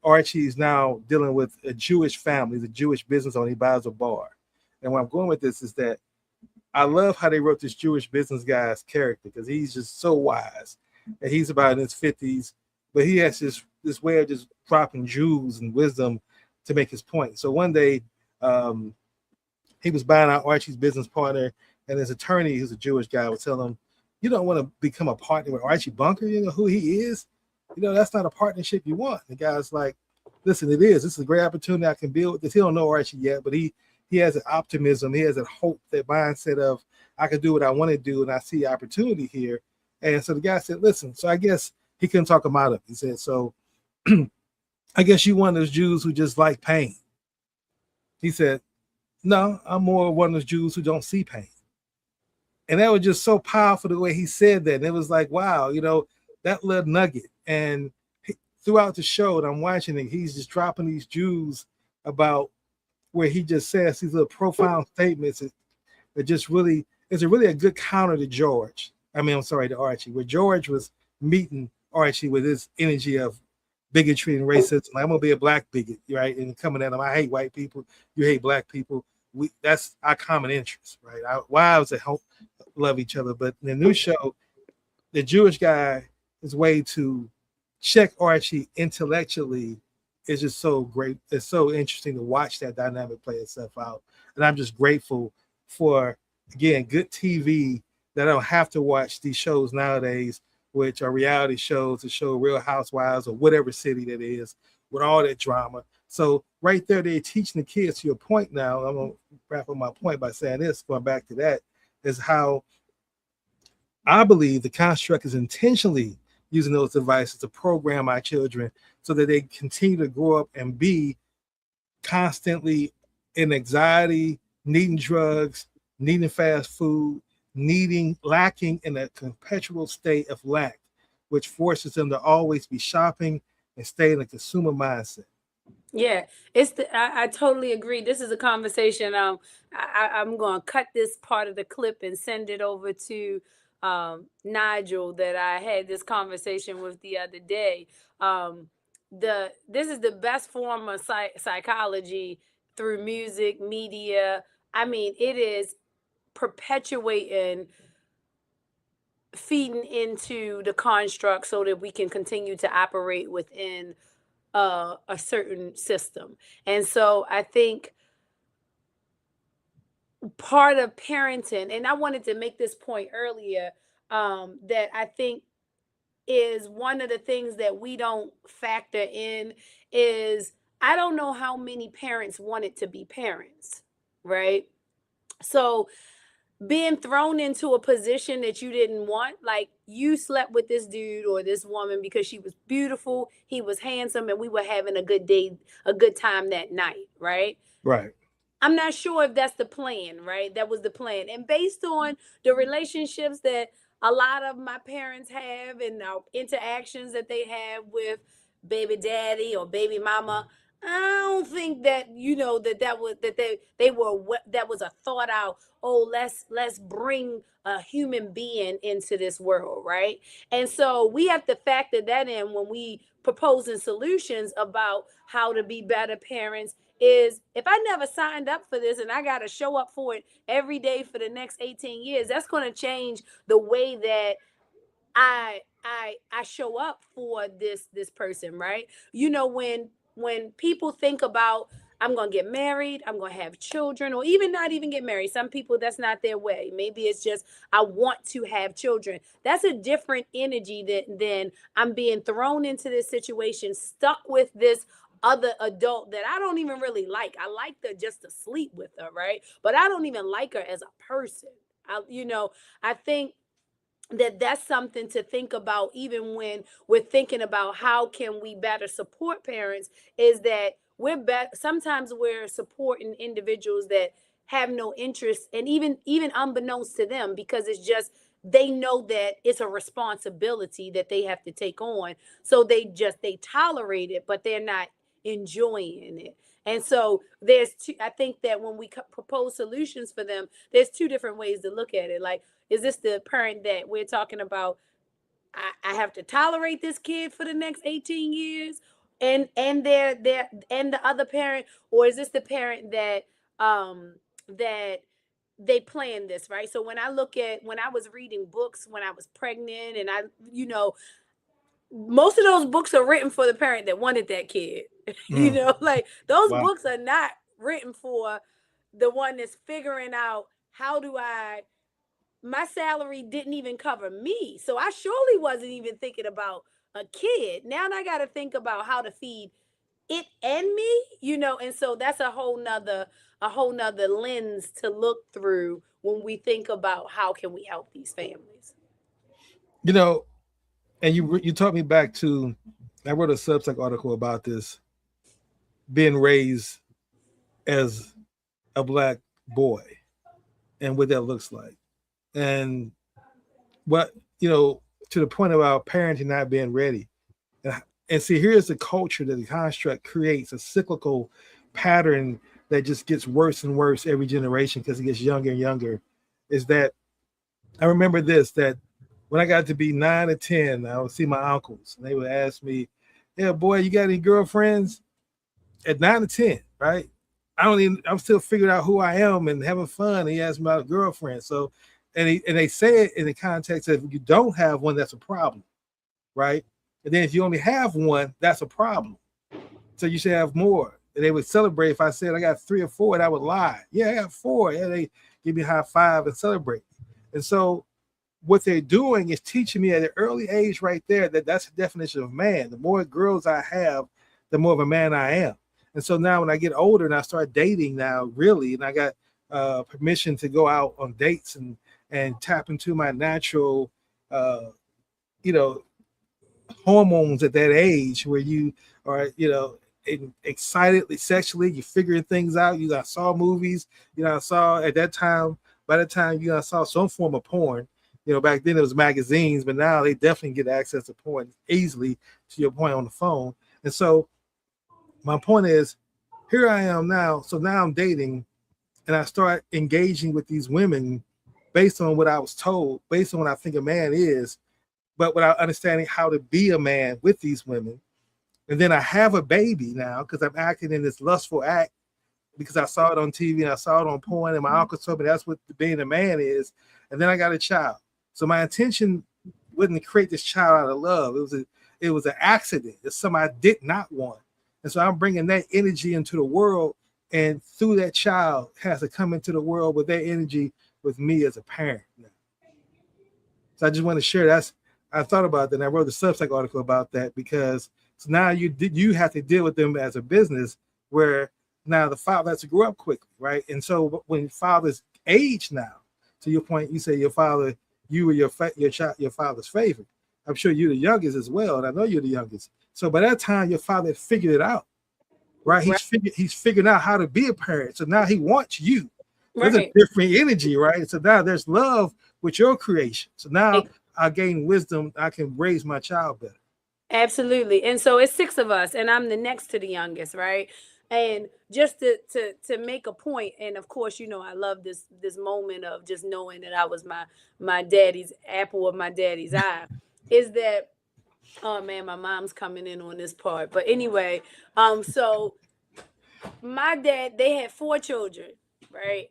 A: Archie is now dealing with a Jewish family, the Jewish business owner. He buys a bar, and where I'm going with this is that I love how they wrote this Jewish business guy's character because he's just so wise, and he's about in his 50s, but he has this way of just dropping jewels and wisdom to make his point. So one day, um, he was buying out Archie's business partner, and his attorney, who's a Jewish guy, would tell him, "You don't want to become a partner with Archie Bunker. You know who he is. That's not a partnership you want." The guy's like, "Listen, it is. This is a great opportunity I can build with this." He don't know Archie yet, but he has an optimism. He has a hope, that mindset of I can do what I want to do, and I see opportunity here. And so the guy said, "Listen." So I guess he couldn't talk him out of it. He said, "So I guess you one of those Jews who just like pain." He said, "No, I'm more one of those Jews who don't see pain." And that was just so powerful the way he said that. And it was like, wow, that little nugget. And throughout the show, and I'm watching it, he's just dropping these Jews about where he just says these little profound statements that just really is a really a good counter to George. I mean, I'm sorry, to Archie, where George was meeting Archie with his energy of bigotry and racism. Like, I'm gonna be a black bigot, right? And coming at him, I hate white people, you hate black people. That's our common interest, right? Wives that help love each other. But in the new show, the Jewish guy, his way to check Archie intellectually is just so great. It's so interesting to watch that dynamic play itself out. And I'm just grateful for, again, good TV that I don't have to watch these shows nowadays, which are reality shows to show Real Housewives or whatever city that is with all that drama. So right there, they're teaching the kids, to your point now, I'm going to wrap up my point by saying this, going back to that, is how I believe the construct is intentionally using those devices to program our children so that they continue to grow up and be constantly in anxiety, needing drugs, needing fast food, lacking in a perpetual state of lack, which forces them to always be shopping and stay in a consumer mindset.
B: Yeah, I totally agree. This is a conversation. I'm going to cut this part of the clip and send it over to Nigel that I had this conversation with the other day. This is the best form of psychology through music, media. I mean, it is perpetuating, feeding into the construct so that we can continue to operate within a certain system. And so I think part of parenting, and I wanted to make this point earlier, that I think is one of the things that we don't factor in is I don't know how many parents wanted to be parents, right? So being thrown into a position that you didn't want, like you slept with this dude or this woman because she was beautiful, he was handsome, and we were having a good day, a good time that night, right?
A: Right.
B: I'm not sure if that's the plan, right? That was the plan. And based on the relationships that a lot of my parents have and the interactions that they have with baby daddy or baby mama, I don't think that that was that they were that was a thought out. Oh, let's bring a human being into this world, right? And so we have to factor that in when we proposing solutions about how to be better parents. Is if I never signed up for this and I got to show up for it every day for the next 18 years, that's going to change the way that I show up for this person, right? When people think about I'm going to get married, I'm going to have children, or even not even get married. Some people, that's not their way. Maybe it's just, I want to have children. That's a different energy than I'm being thrown into this situation, stuck with this other adult that I don't even really like. I like her just to sleep with her, right? But I don't even like her as a person. I think that's something to think about, even when we're thinking about how can we better support parents, is that sometimes we're supporting individuals that have no interest, and even unbeknownst to them, because it's just, they know that it's a responsibility that they have to take on, so they tolerate it, but they're not enjoying it. And so I think that when we propose solutions for them, there's two different ways to look at it. Like, is this the parent that we're talking about? I have to tolerate this kid for the next 18 years, and their and the other parent, or is this the parent that they planned this, right? So when I was reading books when I was pregnant, and you know, most of those books are written for the parent that wanted that kid.
A: Mm.
B: Like, those
A: Wow.
B: books are not written for the one that's figuring out, how do I, my salary didn't even cover me. So I surely wasn't even thinking about a kid. Now I got to think about how to feed it and me. And so that's a whole nother lens to look through when we think about how can we help these families.
A: You know, and you taught me back to, I wrote a Substack article about this, being raised as a black boy and what that looks like. And what, to the point about parenting not being ready. And see, here's the culture that the construct creates, a cyclical pattern that just gets worse and worse every generation because it gets younger and younger. Is that I remember this, that when I got to be 9 or 10, I would see my uncles and they would ask me, "Yeah, boy, you got any girlfriends?" At 9 or 10, right? I'm still figuring out who I am and having fun. And he asked me about a girlfriend. So, and they say it in the context of, if you don't have one, that's a problem, right? And then if you only have one, that's a problem. So you should have more. And they would celebrate if I said I got 3 or 4, and I would lie. Yeah, I got 4. Yeah, they give me a high five and celebrate. And so what they're doing is teaching me at an early age right there that that's the definition of man. The more girls I have, the more of a man I am. And so now when I get older and I start dating now, really, and I got permission to go out on dates and tap into my natural, uh, you know, hormones at that age where you are, excitedly sexually, you're figuring things out. I saw movies, I saw at that time, by the time I saw some form of porn. Back then it was magazines, but now they definitely get access to porn easily, to your point, on the phone. And so my point is, here I am now. So now I'm dating and I start engaging with these women based on what I was told, based on what I think a man is, but without understanding how to be a man with these women. And then I have a baby now because I'm acting in this lustful act because I saw it on TV and I saw it on porn, and my uncle told me that's what being a man is. And then I got a child. So my intention wasn't to create this child out of love. It was an accident. It's something I did not want. And so I'm bringing that energy into the world, and through that child has to come into the world with that energy with me as a parent now. So I just want to share I thought about that, and I wrote a Substack article about that, because so now you have to deal with them as a business, where now the father has to grow up quickly, right? And so when fathers age now, to your point, you say your father, you were your father's favorite. I'm sure you're the youngest as well, and I know you're the youngest. So by that time, your father figured it out, right?
B: Right.
A: He's figured out how to be a parent. So now he wants you. There's a
B: Right.
A: different energy, right? So now there's love with your creation. So now I gain wisdom. I can raise my child better.
B: Absolutely. And so it's 6 of us, and I'm the next to the youngest, right? And just to make a point, and of course, I love this moment of just knowing that I was my daddy's apple of my daddy's eye. Is that, oh man, my mom's coming in on this part. But anyway, so my dad, they had 4 children, right?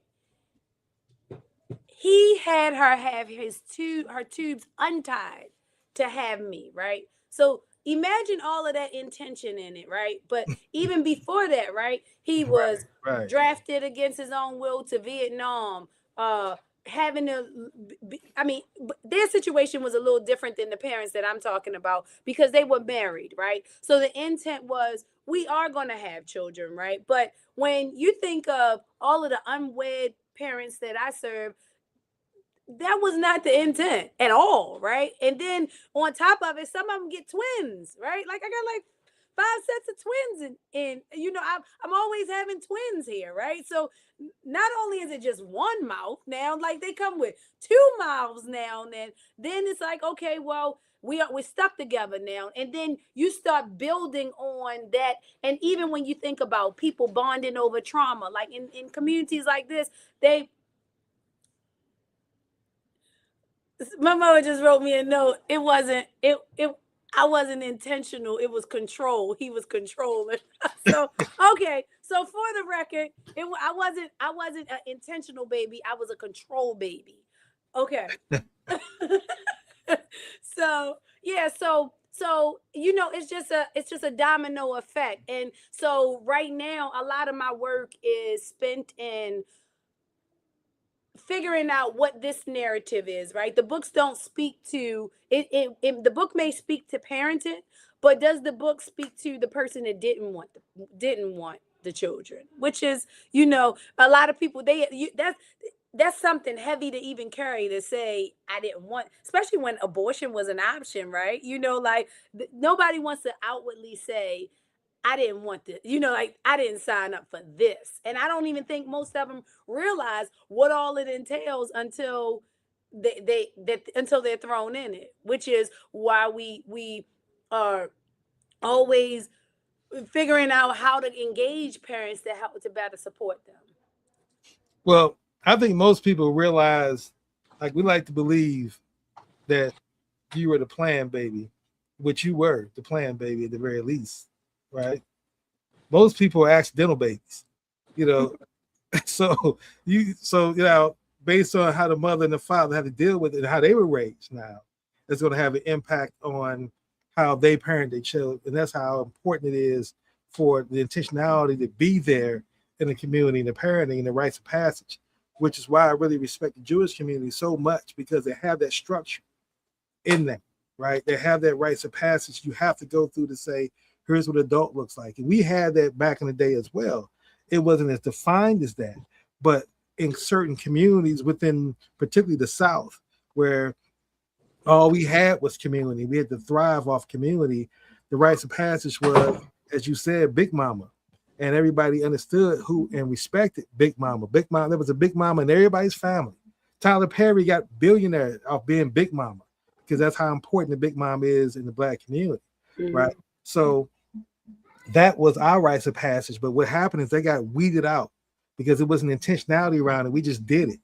B: He had her have her tubes untied to have me, right? So imagine all of that intention in it, right? But even before that, right, he
A: Right,
B: was
A: right.
B: drafted against his own will to Vietnam. Having to, I mean, their situation was a little different than the parents that I'm talking about because they were married, right? So the intent was we are going to have children, right? But when you think of all of the unwed parents that I serve, that was not the intent at all, right? And then on top of it, some of them get twins, right? Like I got like 5 sets of twins, and you know I'm always having twins here, right? So not only is it just one mouth now, like they come with two mouths now, and then it's like, okay, well, we're stuck together now, and then you start building on that. And even when you think about people bonding over trauma, like in communities like this, they my mother just wrote me a note. It wasn't it I wasn't intentional. It was control. He was controlling. So okay. So for the record, I wasn't an intentional baby. I was a control baby. Okay. So yeah, so you know it's just a domino effect. And so right now a lot of my work is spent in figuring out what this narrative is, right? The books don't speak to the book may speak to parenting, but does the book speak to the person that didn't want the children? Which is, a lot of people, that's something heavy to even carry, to say I didn't want, especially when abortion was an option, right? Like nobody wants to outwardly say I didn't want this. Like I didn't sign up for this. And I don't even think most of them realize what all it entails until until they're thrown in it, which is why we are always figuring out how to engage parents to help to better support them.
A: Well, I think most people realize, like we like to believe that you were the plan baby, which you were the plan baby at the very least, right? Most people are accidental babies, you know. So based on how the mother and the father had to deal with it and how they were raised, now it's going to have an impact on how they parent their children, and that's how important it is for the intentionality to be there in the community and the parenting and the rites of passage, which is why I really respect the Jewish community so much, because they have that structure in them, right? They have that rites of passage you have to go through to say, here's what adult looks like. And we had that back in the day as well. It wasn't as defined as that, but in certain communities within particularly the South, where all we had was community, we had to thrive off community. The rites of passage was, as you said, Big Mama. And everybody understood who and respected Big Mama. Big Mama, there was a Big Mama in everybody's family. Tyler Perry got billionaire off being Big Mama, because that's how important the Big Mama is in the Black community, right?
B: Mm-hmm.
A: So that was our rites of passage. But what happened is they got weeded out because it wasn't intentionality around it. We just did it.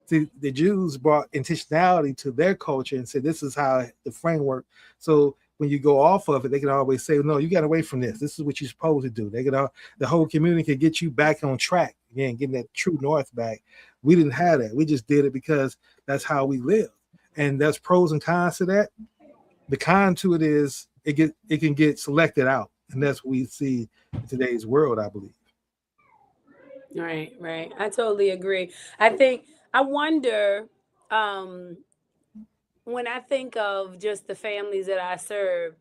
A: See, the Jews brought intentionality to their culture and said, this is how the framework. So when you go off of it, they can always say, no, you got away from this. This is what you're supposed to do. The whole community can get you back on track, again, getting that true north back. We didn't have that. We just did it because that's how we live. And there's pros and cons to that. The con to it is it can get selected out. And that's what we see in today's world, I believe.
B: Right. I totally agree. I wonder, um, when I think of just the families that I serve,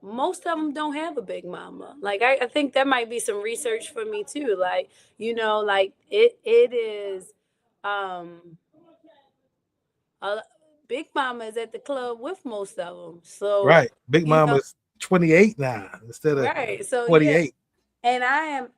B: most of them don't have a big mama. Like I think that might be some research for me too. Like, like it is um a big mama is at the club with most of them. So,
A: Right. Big
B: you know,
A: Mama's 28 now instead of
B: right. So yeah,
A: 48.
B: and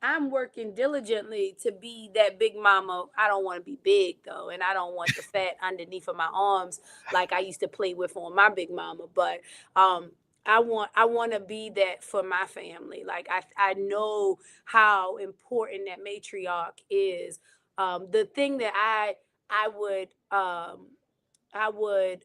B: I'm working diligently to be that big mama. I don't want to be big though, and I don't want the fat underneath of my arms like I used to play with on my big mama. But um, I want to be that for my family. Like I know how important that matriarch is. The thing that I would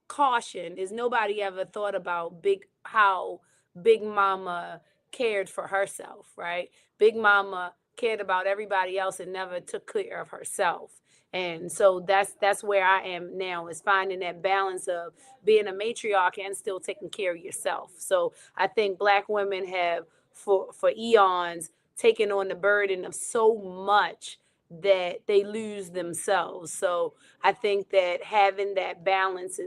B: caution is nobody ever thought about how Big Mama cared for herself, right? Big Mama cared about everybody else and never took care of herself. And so that's where I am now, is finding that balance of being a matriarch and still taking care of yourself. So I think Black women have for eons taken on the burden of so much that they lose themselves. So I think that having that balance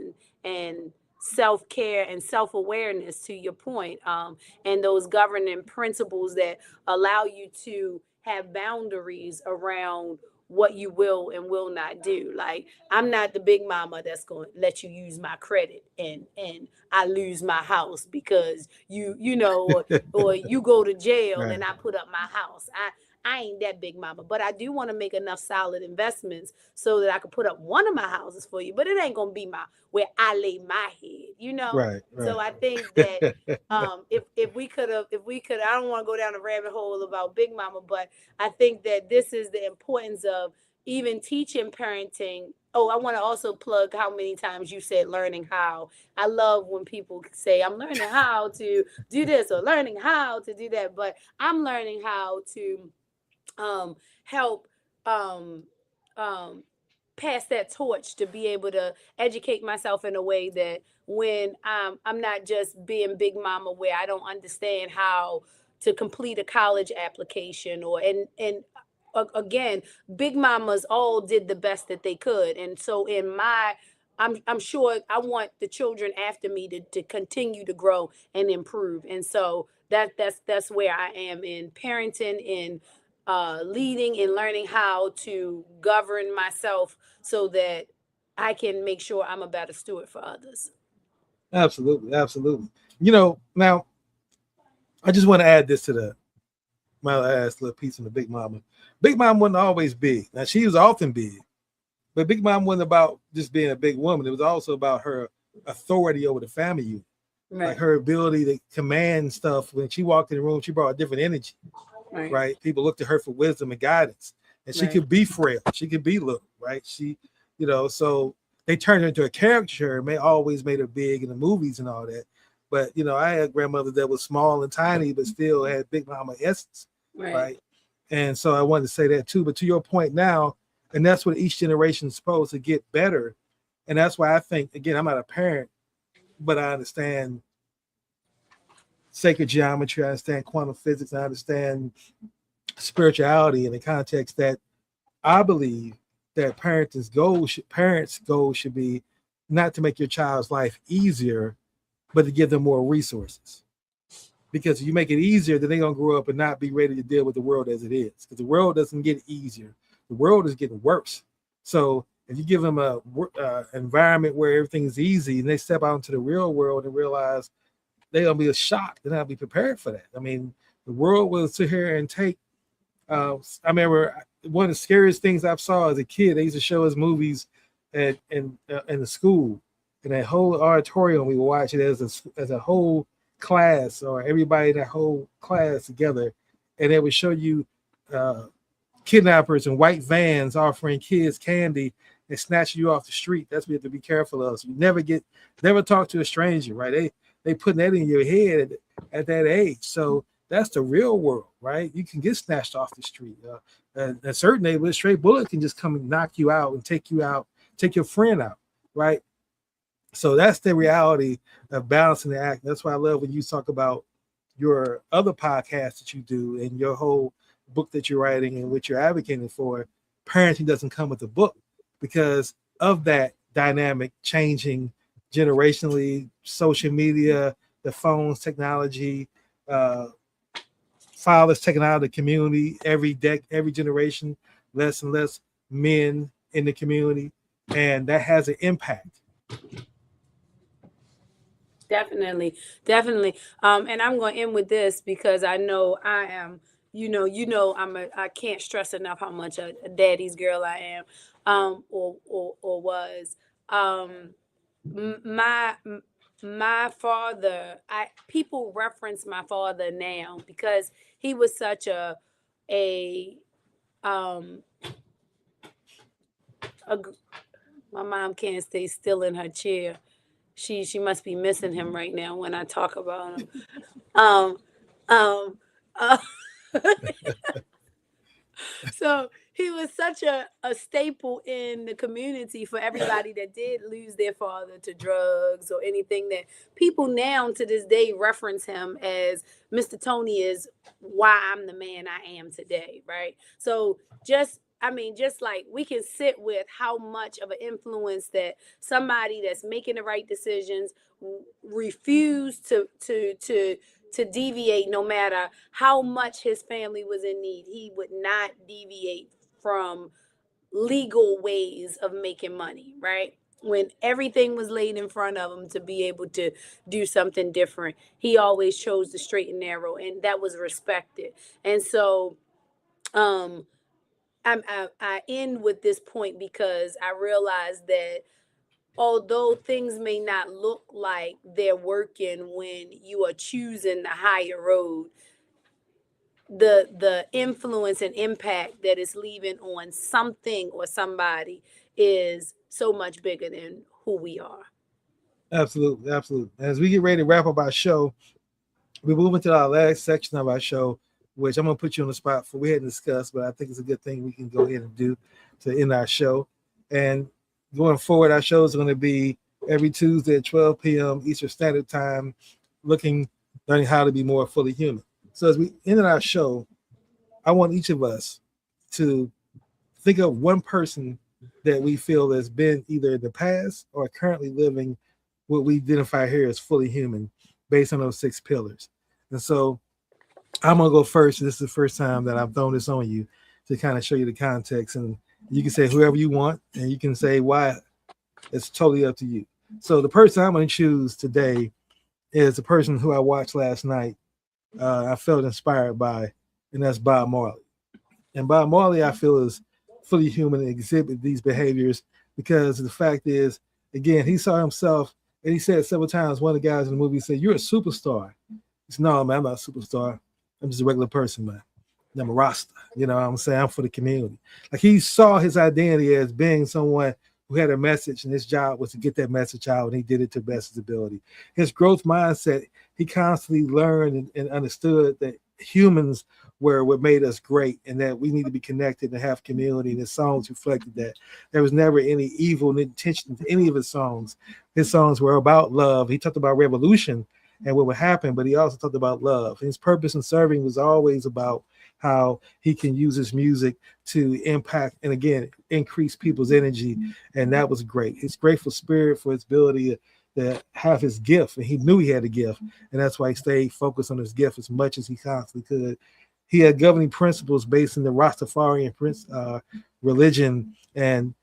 B: and self-care and self-awareness, to your point, and those governing principles that allow you to have boundaries around what you will and will not do. Like, I'm not the big mama that's going to let you use my credit and I lose my house because or you go to jail
A: Right.
B: and I put up my house. I ain't that big mama, but I do want to make enough solid investments so that I can put up one of my houses for you. But it ain't gonna be my where I lay my head.
A: Right.
B: So
A: Right.
B: I think that if we could, I don't want to go down a rabbit hole about Big Mama, but I think that this is the importance of even teaching parenting. Oh, I want to also plug how many times you said learning how. I love when people say, I'm learning how to do this or learning how to do that, but I'm learning how to help um, um, pass that torch, to be able to educate myself in a way that when I'm not just being big mama where I don't understand how to complete a college application, or and again, big mamas all did the best that they could. And so in my I'm sure I want the children after me to continue to grow and improve. And so that's where I am in parenting, in leading and learning how to govern myself so that I can make sure I'm a better steward for others.
A: Absolutely. Absolutely. Now I just want to add this to my last little piece on the Big Mama. Big Mama wasn't always big. Now she was often big, but Big Mama wasn't about just being a big woman. It was also about her authority over the family unit, like
B: Right,
A: her ability to command stuff. When she walked in the room, she brought a different energy.
B: right,
A: Right? People looked to her for wisdom and guidance, and she
B: right,
A: could be frail. She could be little. Right? So they turned her into a caricature. May always made her big in the movies and all that. But I had grandmothers that was small and tiny, but still had Big Mama essence.
B: right.
A: Right? And so I wanted to say that too. But to your point now, and that's what each generation is supposed to get better. And that's why I think, again, I'm not a parent, but I understand sacred geometry, I understand quantum physics, I understand spirituality in the context that I believe that parents' goal should be not to make your child's life easier, but to give them more resources. Because if you make it easier, then they're gonna grow up and not be ready to deal with the world as it is. Because the world doesn't get easier; the world is getting worse. So if you give them a environment where everything's easy, and they step out into the real world and realize they're gonna be a shock, they're not be prepared for that. I mean, the world will sit here and take. I remember one of the scariest things I saw as a kid. They used to show us movies in the school, and that whole auditorium we would watch it as a whole class, or everybody in that whole class together, and they would show you uh, kidnappers in white vans offering kids candy and snatching you off the street. That's what you have to be careful of. So you never talk to a stranger, right? They putting that in your head at that age. So that's the real world, right? You can get snatched off the street. A certain neighborhood, a straight bullet can just come and knock you out and take you out, take your friend out, right? So that's the reality of balancing the act. That's why I love when you talk about your other podcasts that you do and your whole book that you're writing and what you're advocating for. Parenting doesn't come with a book because of that dynamic changing generationally, social media, the phones, technology, uh, fathers taken out of the community every generation, less and less men in the community, and that has an impact.
B: Definitely, definitely. And I'm going to end with this because I know I am. I can't stress enough how much a daddy's girl I am, or was. Um, my my father. I People reference my father now because he was such a um a. My mom can't stay still in her chair. She must be missing him right now when I talk about him. Um, um, uh, so he was such a staple in the community for everybody that did lose their father to drugs or anything, that people now to this day reference him as Mr. Tony is why I'm the man I am today, right? So just I mean, just like we can sit with how much of an influence that somebody that's making the right decisions refused to deviate no matter how much his family was in need. He would not deviate from legal ways of making money, right? When everything was laid in front of him to be able to do something different, he always chose the straight and narrow, and that was respected. And so, um, I end with this point because I realize that although things may not look like they're working when you are choosing the higher road, the influence and impact that it's leaving on something or somebody is so much bigger than who we are.
A: Absolutely, absolutely. As we get ready to wrap up our show, we move into our last section of our show, which I'm gonna put you on the spot for. We hadn't discussed, but I think it's a good thing we can go ahead and do to end our show. And going forward, our shows are going to be every Tuesday at 12 p.m. Eastern Standard Time, learning how to be more fully human. So as we end our show, I want each of us to think of one person that we feel has been either in the past or currently living what we identify here as fully human based on those 6 pillars. And so I'm going to go first. This is the first time that I've thrown this on you to kind of show you the context. And you can say whoever you want, and you can say why. It's totally up to you. So the person I'm going to choose today is the person who I watched last night. I felt inspired by, and that's Bob Marley. And Bob Marley, I feel, is fully human and exhibit these behaviors because the fact is, again, he saw himself, and he said several times, one of the guys in the movie said, "You're a superstar." He said, "No, man, I'm not a superstar. I'm just a regular person, man. I'm a Rasta. You know what I'm saying? I'm for the community." Like he saw his identity as being someone who had a message, and his job was to get that message out, and he did it to the best of his ability. His growth mindset, he constantly learned and understood that humans were what made us great and that we need to be connected and have community. And his songs reflected that. There was never any evil intention to any of his songs. His songs were about love. He talked about revolution and what would happen, but he also talked about love. His purpose in serving was always about how he can use his music to impact and again increase people's energy, and that was great. His grateful spirit for his ability to have his gift, and he knew he had a gift, and that's why he stayed focused on his gift as much as he constantly could. He had governing principles based in the Rastafarian religion and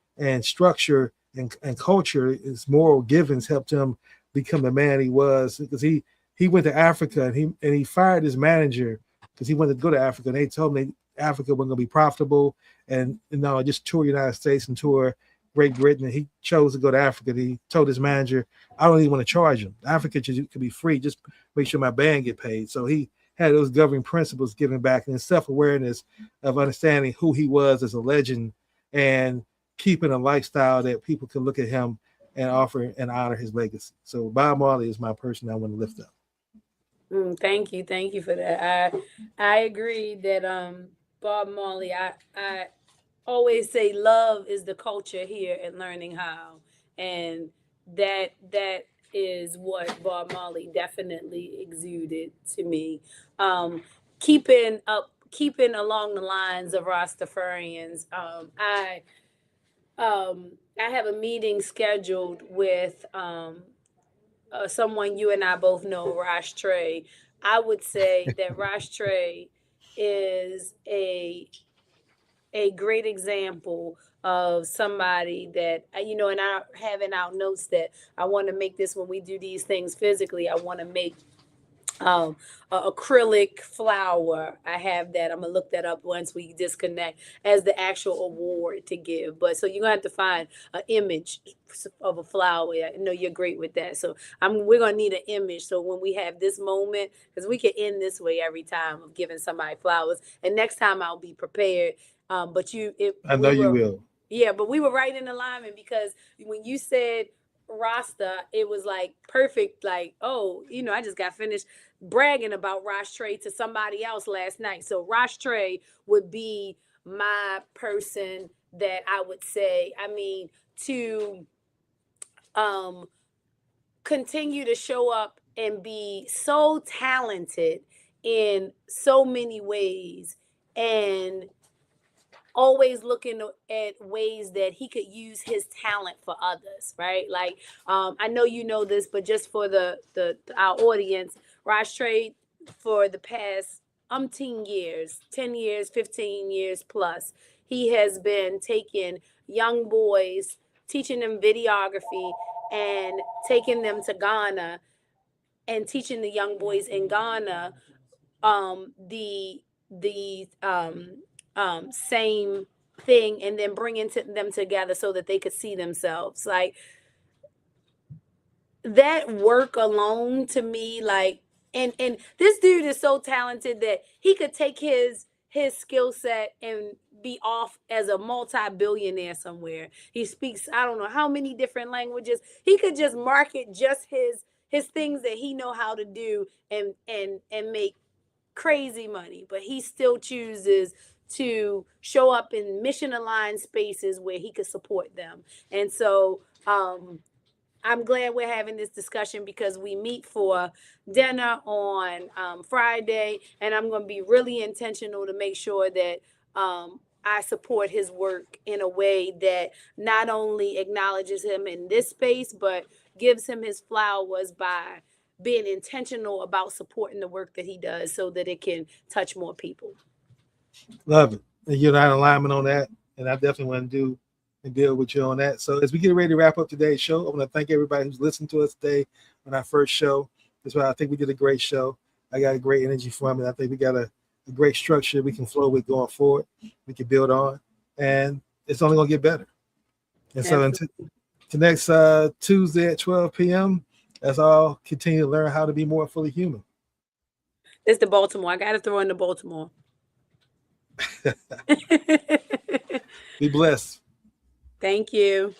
A: structure and culture. His moral givings helped him become the man he was because he went to Africa and he fired his manager because he wanted to go to Africa, and they told him Africa wasn't going to be profitable, and just tour the United States and tour Great Britain. And he chose to go to Africa. And he told his manager, "I don't even want to charge him. Africa could be free. Just make sure my band get paid." So he had those governing principles given back and self-awareness of understanding who he was as a legend and keeping a lifestyle that people could look at him and offer and honor his legacy. So Bob Marley is my person I want to lift up.
B: Thank you for that. I agree that Bob Marley. I always say love is the culture here and learning how, and that is what Bob Marley definitely exuded to me. Um, keeping along the lines of Rastafarians. I have a meeting scheduled with someone you and I both know, Rash Trey. I would say that Rash Trey is a great example of somebody that and I have in our notes that I want to make this when we do these things physically. I want to make acrylic flower. I have that. I'm gonna look that up once we disconnect as the actual award to give. But so you're gonna have to find an image of a flower. I know you're great with that. So we're gonna need an image. So when we have this moment, because we can end this way every time of giving somebody flowers. And next time I'll be prepared. But
A: I know you will.
B: Yeah, but we were right in alignment because when you said Rasta, it was like perfect. Like, oh, I just got finished bragging about Rosh Trey to somebody else last night. So Rosh Trey would be my person that I would say, I mean, to continue to show up and be so talented in so many ways, and always looking at ways that he could use his talent for others, right? Like, I know you know this, but just for the our audience, Raj Trade for the past umpteen years, 10 years, 15 years plus, he has been taking young boys, teaching them videography, and taking them to Ghana and teaching the young boys in Ghana the same thing, and then bringing them together so that they could see themselves. Like, that work alone to me, like, and this dude is so talented that he could take his skill set and be off as a multi-billionaire somewhere. He speaks, I don't know how many different languages. He could just market just his things that he know how to do, and make crazy money, but he still chooses to show up in mission aligned spaces where he could support them. And so I'm glad we're having this discussion, because we meet for dinner on Friday, and I'm going to be really intentional to make sure that I support his work in a way that not only acknowledges him in this space, but gives him his flowers by being intentional about supporting the work that he does so that it can touch more people.
A: Love it. And you're not in alignment on that. And I definitely want to do and deal with you on that. So as we get ready to wrap up today's show, I want to thank everybody who's listened to us today on our first show. That's why I think we did a great show. I got a great energy from it. I think we got a great structure we can flow with going forward. We can build on, and it's only going to get better. And so until next Tuesday at 12 p.m., let's all continue to learn how to be more fully human.
B: It's the Baltimore. I got to throw in the Baltimore.
A: Be blessed.
B: Thank you.